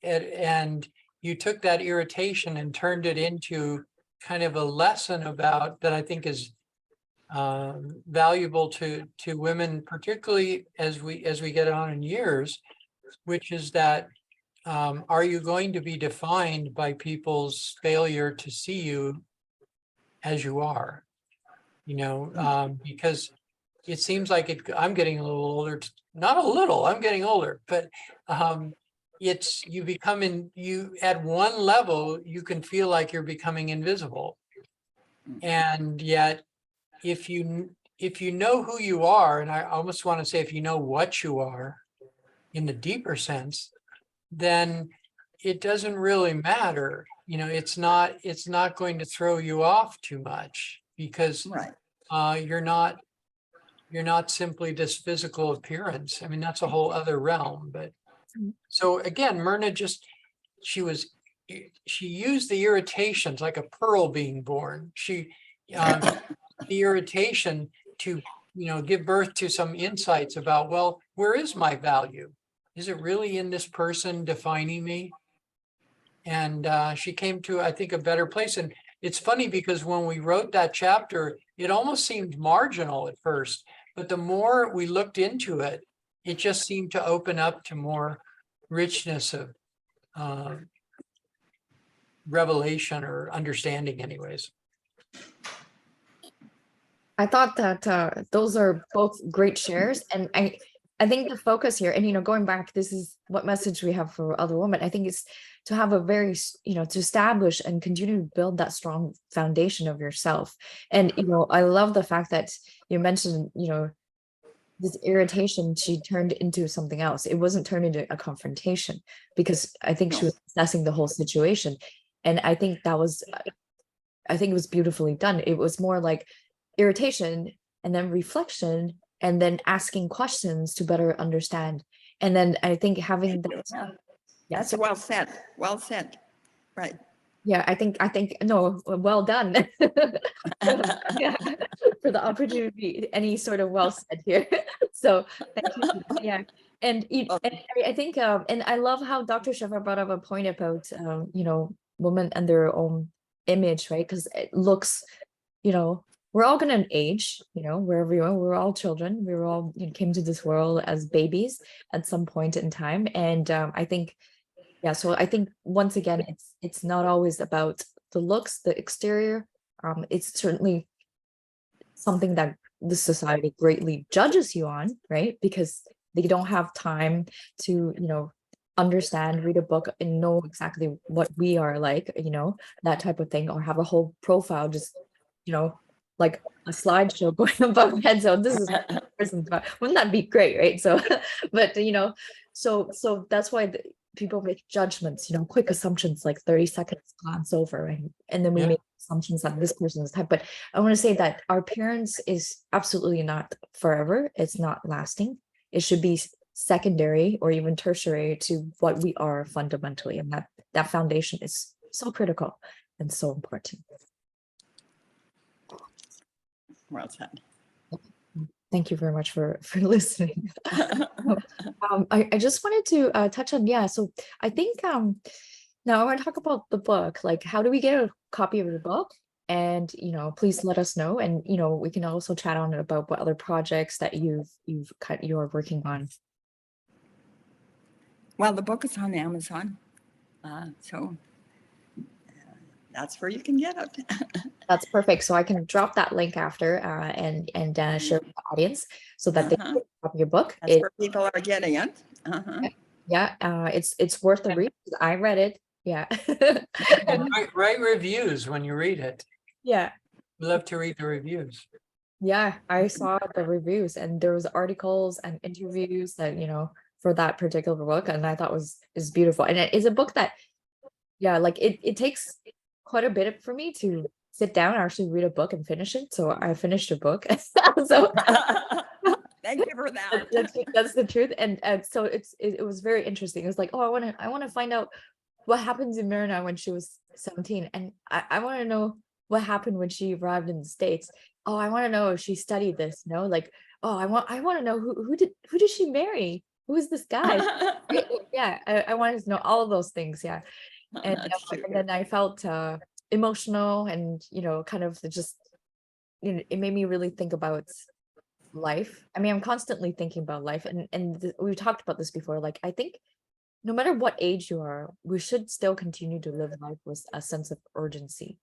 and you took that irritation and turned it into kind of a lesson about that I think is valuable to women, particularly as we get on in years, which is that are you going to be defined by people's failure to see you as you are? You know, because it seems like I'm getting a little older, not a little, I'm getting older, but it's you at one level, you can feel like you're becoming invisible. And yet, if you know who you are, and I almost want to say if you know what you are in the deeper sense, then it doesn't really matter. You know, it's not going to throw you off too much because you're not simply this physical appearance. I mean, that's a whole other realm. But so again, Myrna she used the irritations like a pearl being born. The irritation to, give birth to some insights about, well, where is my value? Is it really in this person defining me? And she came to, I think, a better place. And it's funny because when we wrote that chapter, it almost seemed marginal at first, but the more we looked into it, it just seemed to open up to more richness of revelation or understanding anyways. I thought that those are both great shares, and I think the focus here, and going back, this is what message we have for other women. I think it's to have a very, to establish and continue to build that strong foundation of yourself. And I love the fact that you mentioned, this irritation, she turned into something else. It wasn't turned into a confrontation, because I think she was assessing the whole situation, and I think it was beautifully done. It was more like irritation and then reflection and then asking questions to better understand. And then I think having that. Yes, well said. Well said. Right. Yeah, I think no, well done. Yeah, for the opportunity, any sort of well said here. So thank you. Yeah. And I think and I love how Dr. Shefa brought up a point about women and their own image, right? Because it looks, we're all gonna age, wherever you are, we're all children. We were all came to this world as babies at some point in time. And I think, so I think once again, it's not always about the looks, the exterior. It's certainly something that the society greatly judges you on, right? Because they don't have time to, understand, read a book and know exactly what we are like, that type of thing, or have a whole profile just, like a slideshow going above head. So this is person's, wouldn't that be great, right? So, but so that's why people make judgments, quick assumptions, like 30 seconds glance over, and then we make assumptions that this person is type. But I want to say that our appearance is absolutely not forever. It's not lasting. It should be secondary or even tertiary to what we are fundamentally, and that foundation is so critical and so important. Well said. Thank you very much for listening. I just wanted to touch on, so I think now I want to talk about the book. Like, how do we get a copy of the book? And please let us know, and we can also chat on about what other projects that you're working on. Well, the book is on Amazon, so that's where you can get it. That's perfect. So I can drop that link after and share with the audience so that they can copy your book. That's where people are getting it. Yeah, it's worth a read. I read it. Yeah. And write reviews when you read it. Yeah. We love to read the reviews. Yeah, I saw the reviews, and there was articles and interviews that for that particular book, and I thought is beautiful. And it is a book that, like it takes quite a bit for me to sit down and actually read a book and finish it. So I finished a book. So thank you for that. That's the truth. And so it was very interesting. It was like, oh, I want to find out what happens in Myrna when she was 17, and I want to know what happened when she arrived in the States. Oh, I want to know if she studied this. Like, oh, I want to know who did she marry? Who is this guy? Yeah, I wanted to know all of those things. Yeah. And then I felt emotional, and kind of just it made me really think about life. I mean, I'm constantly thinking about life, and we've talked about this before. Like, I think no matter what age you are, we should still continue to live life with a sense of urgency.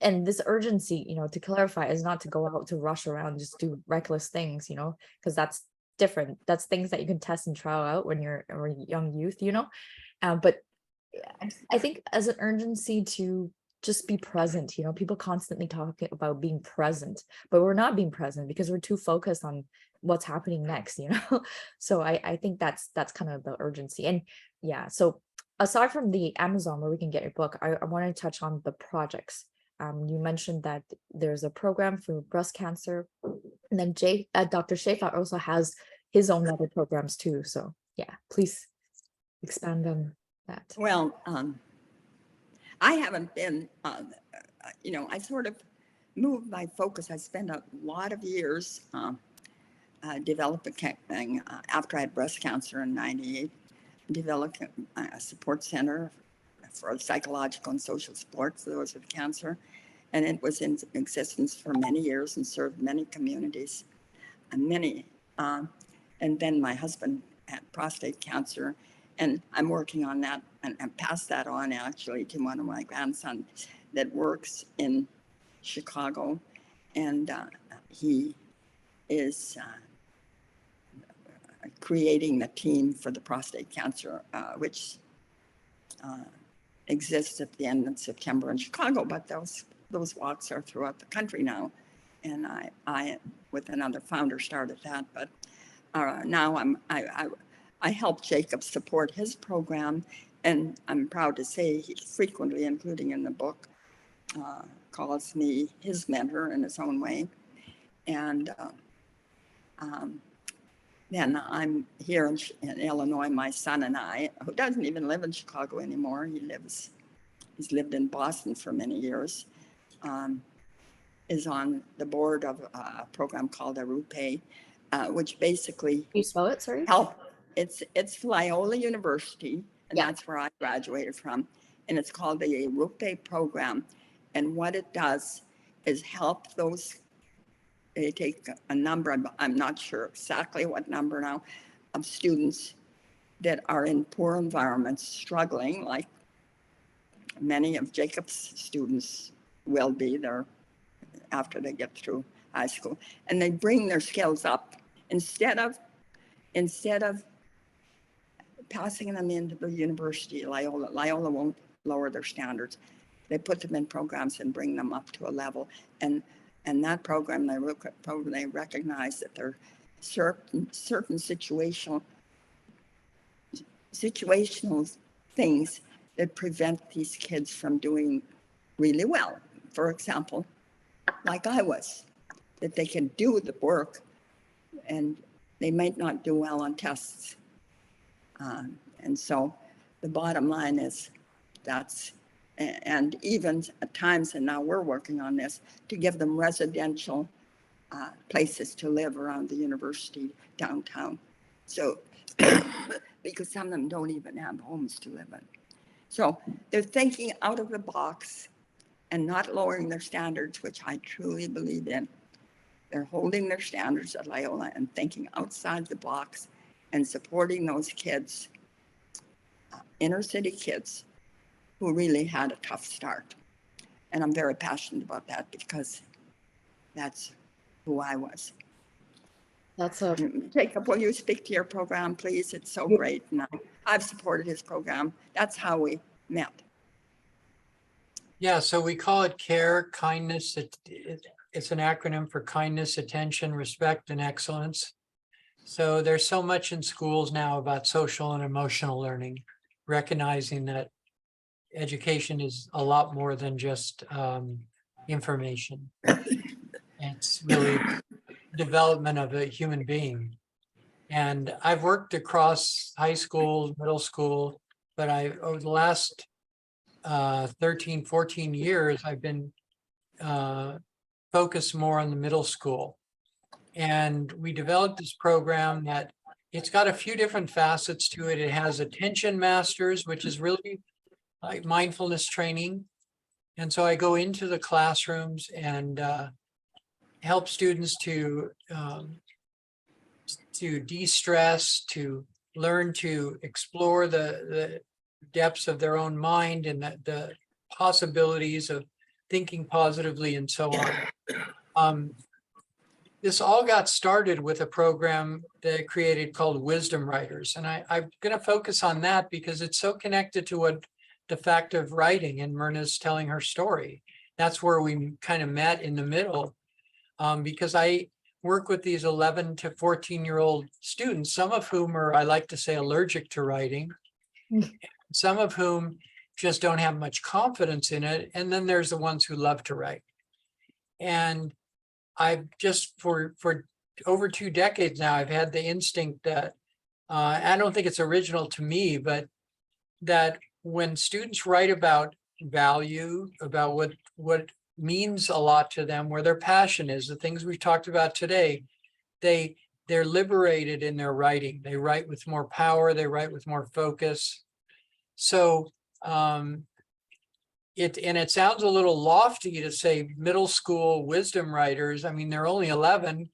And this urgency, to clarify, is not to go out to rush around, just do reckless things, because that's different. That's things that you can test and trial out when you're a young youth. But I think as an urgency to just be present. People constantly talk about being present, but we're not being present because we're too focused on what's happening next. So I think that's kind of the urgency. And yeah, so aside from the Amazon where we can get your book, I want to touch on the projects. You mentioned that there's a program for breast cancer, and then Dr. Shefa also has his own other programs too. So yeah, please expand on that. Well, I haven't been, I sort of moved my focus. I spent a lot of years developing, after I had breast cancer in 98, developing a support center for psychological and social support for those with cancer. And it was in existence for many years and served many communities, and and then my husband had prostate cancer, and I'm working on that and passed that on actually to one of my grandsons that works in Chicago, and he is creating the team for the prostate cancer, which exists at the end of September in Chicago, but those walks are throughout the country now. And I with another founder, started that, but now I help Jacob support his program, and I'm proud to say he frequently, including in the book, calls me his mentor in his own way. And then I'm here in Illinois. My son and I, who doesn't even live in Chicago anymore, he's lived in Boston for many years, is on the board of a program called Arupe, which basically Can you spell it? Sorry. It's Loyola University, and Yeah. that's where I graduated from, and it's called the Arupe program. And what it does is help those. They take a number, I'm not sure exactly what number now, of students that are in poor environments, struggling, like many of Jacob's students will be there after they get through high school. And they bring their skills up instead of passing them into the university. Loyola won't lower their standards. They put them in programs and bring them up to a level. And that program, they recognize that there are certain situational things that prevent these kids from doing really well. For example, like I was, that they can do the work and they might not do well on tests. And so the bottom line is and even at times, and now we're working on this, to give them residential places to live around the university downtown. So, because some of them don't even have homes to live in. So they're thinking out of the box and not lowering their standards, which I truly believe in. They're holding their standards at Loyola and thinking outside the box and supporting those kids, inner city kids, who really had a tough start. And I'm very passionate about that because that's who I was. Jacob, will you speak to your program, please? It's so great. And I've supported his program. That's how we met. Yeah, so we call it CARE, kindness. It's an acronym for kindness, attention, respect, and excellence. So there's so much in schools now about social and emotional learning, recognizing that education is a lot more than just information. It's really development of a human being. And I've worked across high school, middle school, but over the last 13, 14 years, I've been focused more on the middle school. And we developed this program that it's got a few different facets to it. It has attention masters, which is really like mindfulness training. And so I go into the classrooms and help students to to de-stress, to learn to explore the depths of their own mind and the possibilities of thinking positively and so on. This all got started with a program that I created called Wisdom Writers. And I'm going to focus on that because it's so connected to what the fact of writing, and Myrna's telling her story. That's where we kind of met in the middle, because I work with these 11 to 14-year-old students, some of whom are, I like to say, allergic to writing, some of whom just don't have much confidence in it. And then there's the ones who love to write. And I've just for over 2 decades now, I've had the instinct that I don't think it's original to me, but that when students write about value, about what means a lot to them, where their passion is, the things we've talked about today, they're liberated in their writing. They write with more power. They write with more focus. So it sounds a little lofty to say middle school wisdom writers. I mean, they're only 11,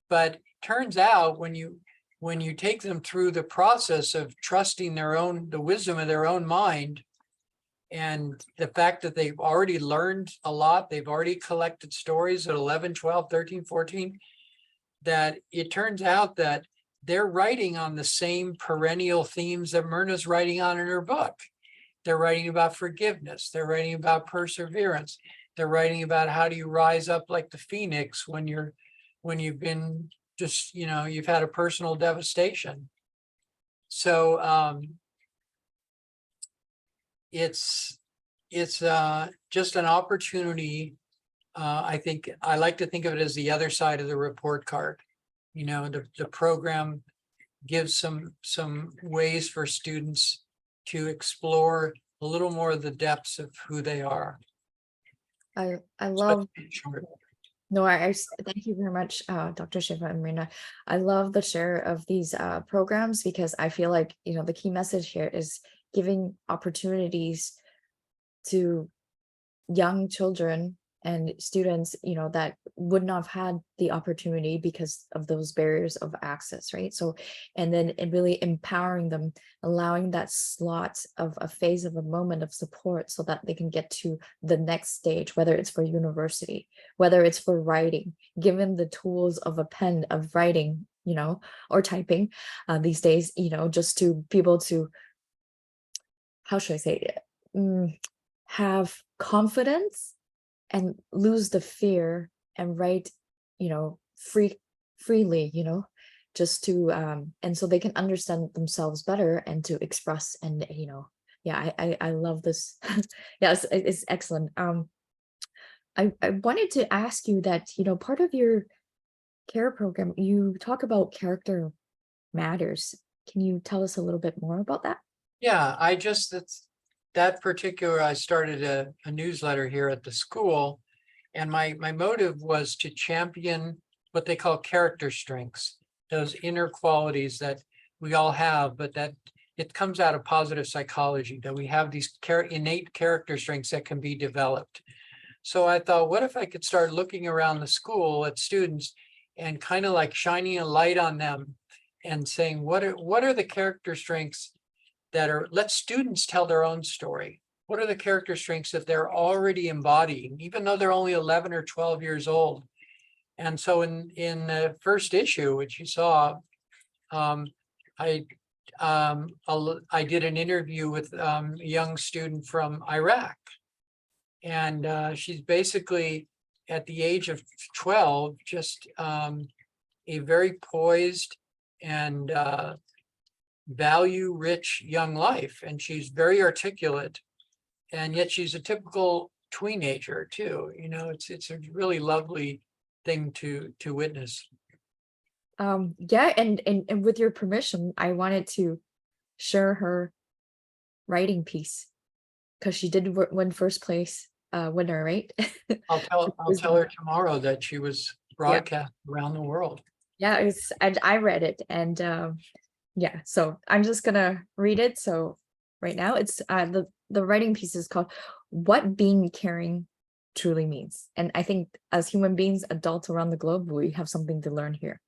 but turns out when you take them through the process of trusting the wisdom of their own mind, and the fact that they've already learned a lot, they've already collected stories at 11, 12, 13, 14, that it turns out that they're writing on the same perennial themes that Myrna's writing on in her book. They're writing about forgiveness. They're writing about perseverance. They're writing about how do you rise up like the phoenix when you've been just, you've had a personal devastation. So it's just an opportunity. I think I like to think of it as the other side of the report card. The program gives some ways for students to explore a little more of the depths of who they are. I love. No, I thank you very much, Dr. Shefa and Myrna. I love the share of these programs because I feel like, the key message here is giving opportunities to young children and students, that would not have had the opportunity because of those barriers of access, right? So, and then it really empowering them, allowing that slot of a phase of a moment of support so that they can get to the next stage, whether it's for university, whether it's for writing, given the tools of a pen of writing, or typing these days, just to be able to, how should I say it? Have confidence and lose the fear and write, freely, just to, and so they can understand themselves better and to express and, I love this. Yes, it's excellent. I wanted to ask you that, part of your care program, you talk about character matters. Can you tell us a little bit more about that? Yeah, I started a newsletter here at the school, and my motive was to champion what they call character strengths, those inner qualities that we all have, but that it comes out of positive psychology, that we have these innate character strengths that can be developed. So I thought, what if I could start looking around the school at students and kind of like shining a light on them and saying, what are the character strengths let students tell their own story. What are the character strengths that they're already embodying, even though they're only 11 or 12 years old? And so in the first issue, which you saw, I did an interview with a young student from Iraq. And she's basically at the age of 12, just a very poised and value-rich young life, and she's very articulate, and yet she's a typical teenager too. It's a really lovely thing to witness. Yeah, and with your permission, I wanted to share her writing piece because she did win first place winner, right? I'll tell her tomorrow that she was broadcast around the world. Yeah, I read it, and yeah, so I'm just gonna read it. So right now it's the writing piece is called "What Being Caring Truly Means," and I think as human beings, adults around the globe, we have something to learn here.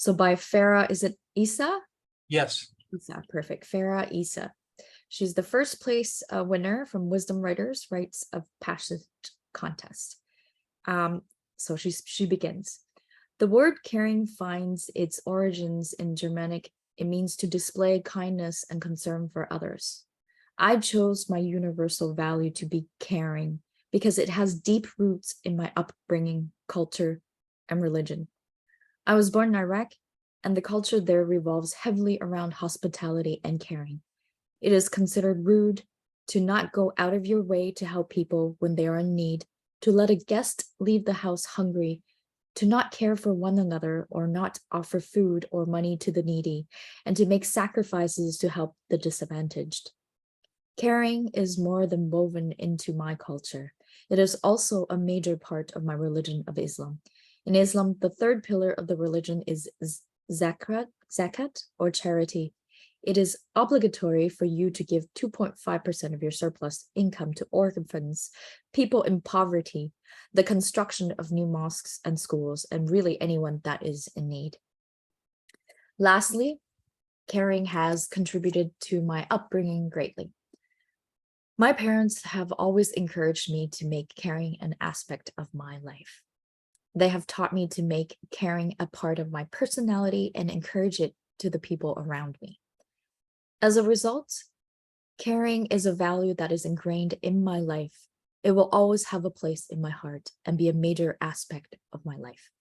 So by Farah, is it Isa? Yes. Isa, perfect. Farah Isa. She's the first place winner from Wisdom Writers Rites of Passage contest. So she begins. The word caring finds its origins in Germanic. It means to display kindness and concern for others. I chose my universal value to be caring because it has deep roots in my upbringing, culture, and religion. I was born in Iraq, and the culture there revolves heavily around hospitality and caring. It is considered rude to not go out of your way to help people when they are in need, to let a guest leave the house hungry, to not care for one another or not offer food or money to the needy, and to make sacrifices to help the disadvantaged. Caring is more than woven into my culture. It is also a major part of my religion of Islam. In Islam, the third pillar of the religion is zakat or charity. It is obligatory for you to give 2.5% of your surplus income to orphans, people in poverty, the construction of new mosques and schools, and really anyone that is in need. Lastly, caring has contributed to my upbringing greatly. My parents have always encouraged me to make caring an aspect of my life. They have taught me to make caring a part of my personality and encourage it to the people around me. As a result, caring is a value that is ingrained in my life. It will always have a place in my heart and be a major aspect of my life.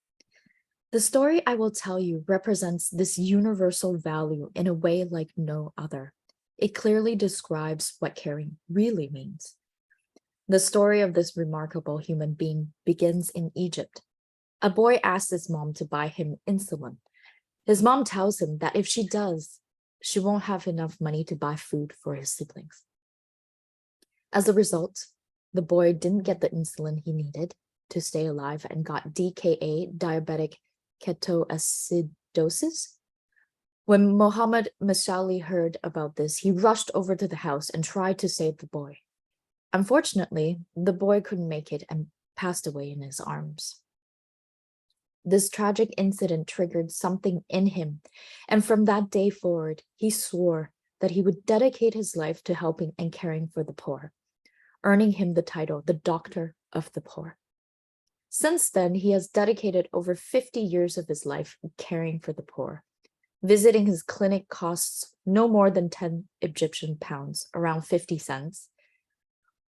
The story I will tell you represents this universal value in a way like no other. It clearly describes what caring really means. The story of this remarkable human being begins in Egypt. A boy asks his mom to buy him insulin. His mom tells him that if she does, she won't have enough money to buy food for his siblings. As a result, the boy didn't get the insulin he needed to stay alive and got DKA, diabetic ketoacidosis. When Mohammed Mashali heard about this, he rushed over to the house and tried to save the boy. Unfortunately, the boy couldn't make it and passed away in his arms. This tragic incident triggered something in him, and from that day forward, he swore that he would dedicate his life to helping and caring for the poor, earning him the title, the Doctor of the Poor. Since then, he has dedicated over 50 years of his life caring for the poor. Visiting his clinic costs no more than 10 Egyptian pounds, around 50 cents.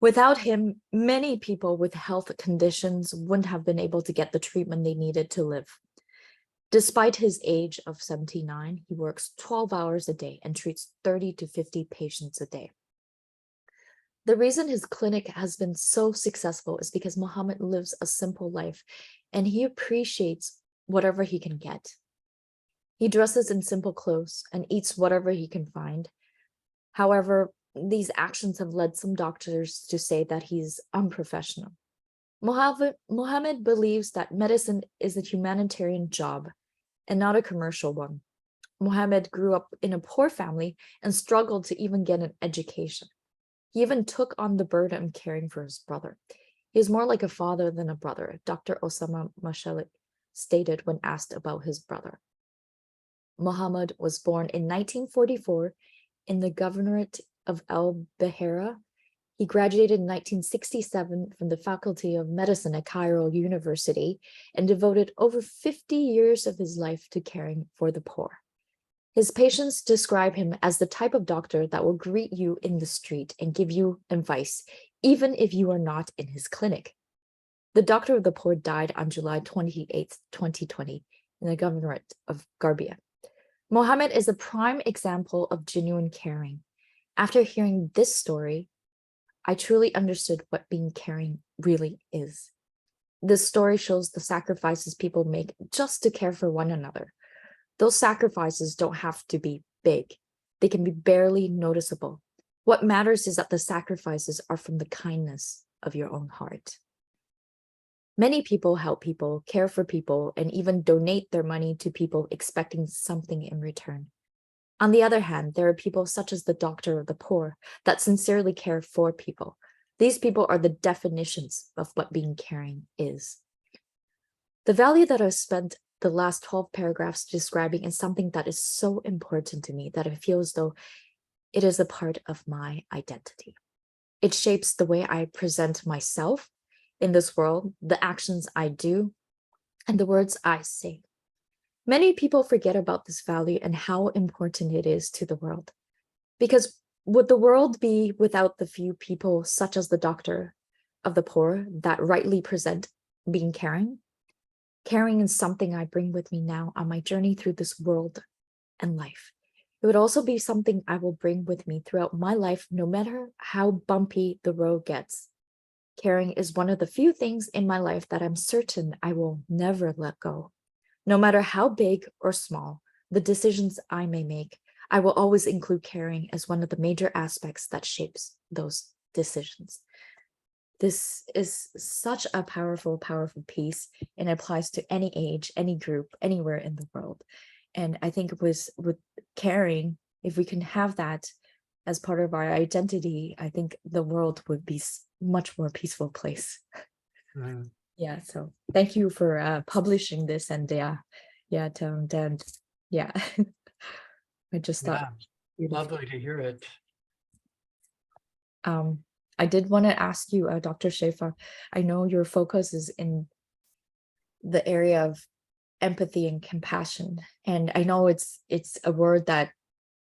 Without him, many people with health conditions wouldn't have been able to get the treatment they needed to live. Despite his age of 79, he works 12 hours a day and treats 30 to 50 patients a day. The reason his clinic has been so successful is because Muhammad lives a simple life and he appreciates whatever he can get. He dresses in simple clothes and eats whatever he can find. However, these actions have led some doctors to say that he's unprofessional. Muhammad believes that medicine is a humanitarian job and not a commercial one. Muhammad grew up in a poor family and struggled to even get an education. He even took on the burden of caring for his brother. He is more like a father than a brother, Dr. Osama Mashalik stated when asked about his brother. Muhammad was born in 1944 in the governorate of Al-Bahira. He graduated in 1967 from the Faculty of Medicine at Cairo University and devoted over 50 years of his life to caring for the poor. His patients describe him as the type of doctor that will greet you in the street and give you advice, even if you are not in his clinic. The Doctor of the Poor died on July 28, 2020, in the governorate of Garbia. Muhammad is a prime example of genuine caring. After hearing this story, I truly understood what being caring really is. This story shows the sacrifices people make just to care for one another. Those sacrifices don't have to be big. They can be barely noticeable. What matters is that the sacrifices are from the kindness of your own heart. Many people help people, care for people, and even donate their money to people expecting something in return. On the other hand, there are people such as the Doctor of the Poor that sincerely care for people. These people are the definitions of what being caring is. The value that I've spent the last 12 paragraphs describing is something that is so important to me that I feel as though it is a part of my identity. It shapes the way I present myself in this world, the actions I do, and the words I say. Many people forget about this value and how important it is to the world. Because would the world be without the few people, such as the doctor of the poor, that rightly present being caring? Caring is something I bring with me now on my journey through this world and life. It would also be something I will bring with me throughout my life, no matter how bumpy the road gets. Caring is one of the few things in my life that I'm certain I will never let go. No matter how big or small the decisions I may make, I will always include caring as one of the major aspects that shapes those decisions. This is such a powerful, powerful piece, and it applies to any age, any group, anywhere in the world. And I think with caring, if we can have that as part of our identity, I think the world would be much more peaceful place. Mm. Yeah, so thank you for publishing this, and I just thought beautiful. Lovely to hear it. I did want to ask you, Dr. Shefa, I know your focus is in the area of empathy and compassion, and I know it's a word that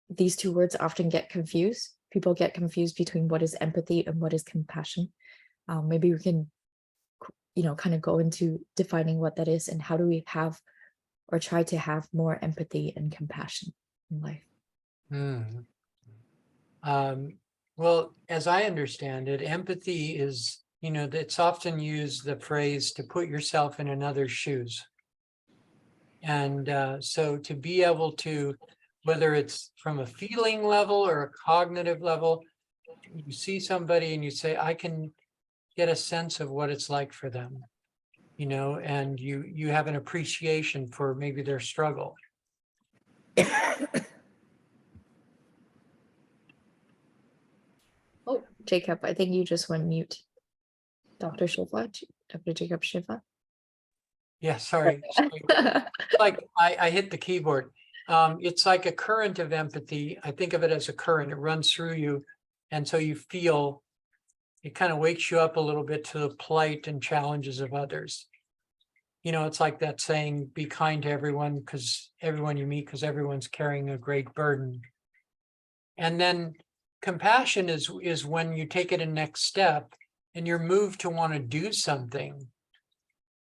these two words often get confused. People get confused between what is empathy and what is compassion. Maybe we can, kind of go into defining what that is, and how do we have or try to have more empathy and compassion in life. Mm. Well, as I understand it, empathy is, it's often used, the phrase, to put yourself in another's shoes. And so to be able to, whether it's from a feeling level or a cognitive level, you see somebody and you say, I can get a sense of what it's like for them, and you have an appreciation for maybe their struggle. Oh, Jacob, I think you just went mute. Dr. Shefa, Dr. Jacob Shefa. Yeah, sorry. Like I hit the keyboard. It's like a current of empathy. I think of it as a current. It runs through you. And so you feel, it kind of wakes you up a little bit to the plight and challenges of others. It's like that saying, be kind to everyone, because everyone you meet, because everyone's carrying a great burden. And then compassion is when you take it a next step and you're moved to want to do something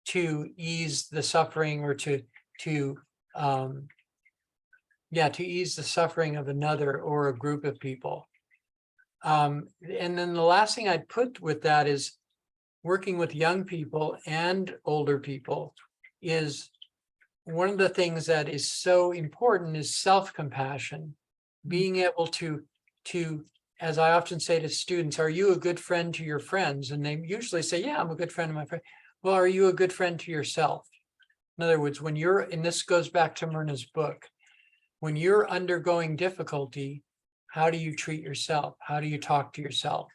to ease the suffering, or to ease the suffering of another or a group of people. And then the last thing I'd put with that is working with young people and older people is one of the things that is so important is self-compassion, being able to, as I often say to students, are you a good friend to your friends? And they usually say, yeah, I'm a good friend of my friend. Well, are you a good friend to yourself? In other words, when you're, and this goes back to Myrna's book, when you're undergoing difficulty, how do you treat yourself? How do you talk to yourself?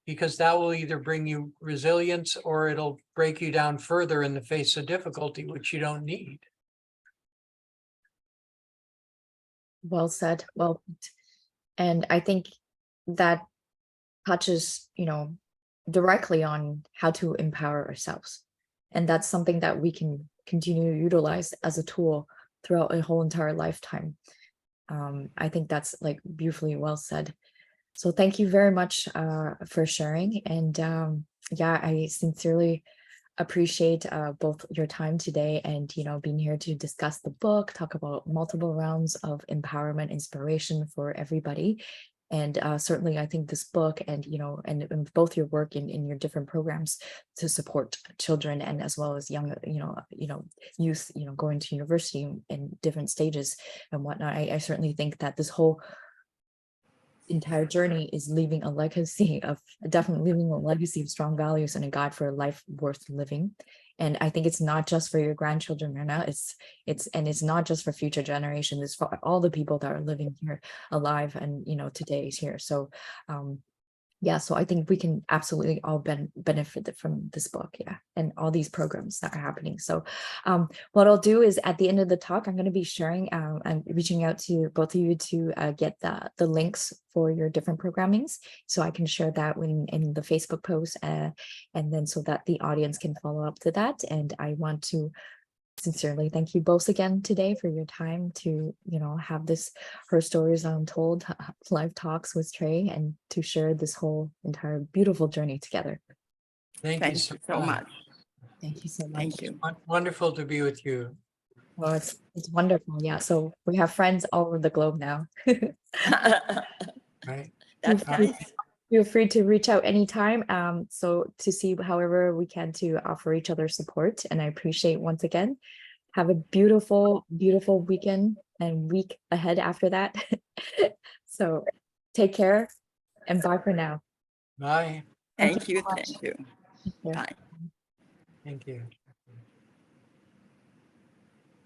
Because that will either bring you resilience or it'll break you down further in the face of difficulty, which you don't need. Well said. Well, and I think that touches, directly on how to empower ourselves. And that's something that we can continue to utilize as a tool throughout a whole entire lifetime. I think that's like beautifully well said. So thank you very much for sharing. And I sincerely appreciate both your time today and, being here to discuss the book, talk about multiple rounds of empowerment, inspiration for everybody. And certainly I think this book and, and both your work in your different programs to support children and as well as young, youth, going to university in different stages and whatnot. I certainly think that this whole entire journey is leaving a legacy of strong values and a guide for a life worth living. And I think it's not just for your grandchildren, Myrna, it's not just for future generations, it's for all the people that are living here alive and today is here. So yeah, so I think we can absolutely all benefit from this book, yeah, and all these programs that are happening. So what I'll do is at the end of the talk, I'm going to be sharing, I'm reaching out to both of you to get the links for your different programmings, so I can share that in the Facebook post, and then so that the audience can follow up to that. And I want to sincerely thank you both again today for your time to, have this Her Stories Untold live talks with Traei, and to share this whole entire beautiful journey together. Thank you Thank you so much. Thank you so much. Thank you. Wonderful to be with you. Well, it's wonderful. Yeah. So we have friends all over the globe now. Right. That's nice. Feel free to reach out anytime. So to see however we can to offer each other support. And I appreciate once again. Have a beautiful, beautiful weekend and week ahead after that. So take care and bye for now. Bye. Thank you. so much. Thank you. Yeah. Bye. Thank you.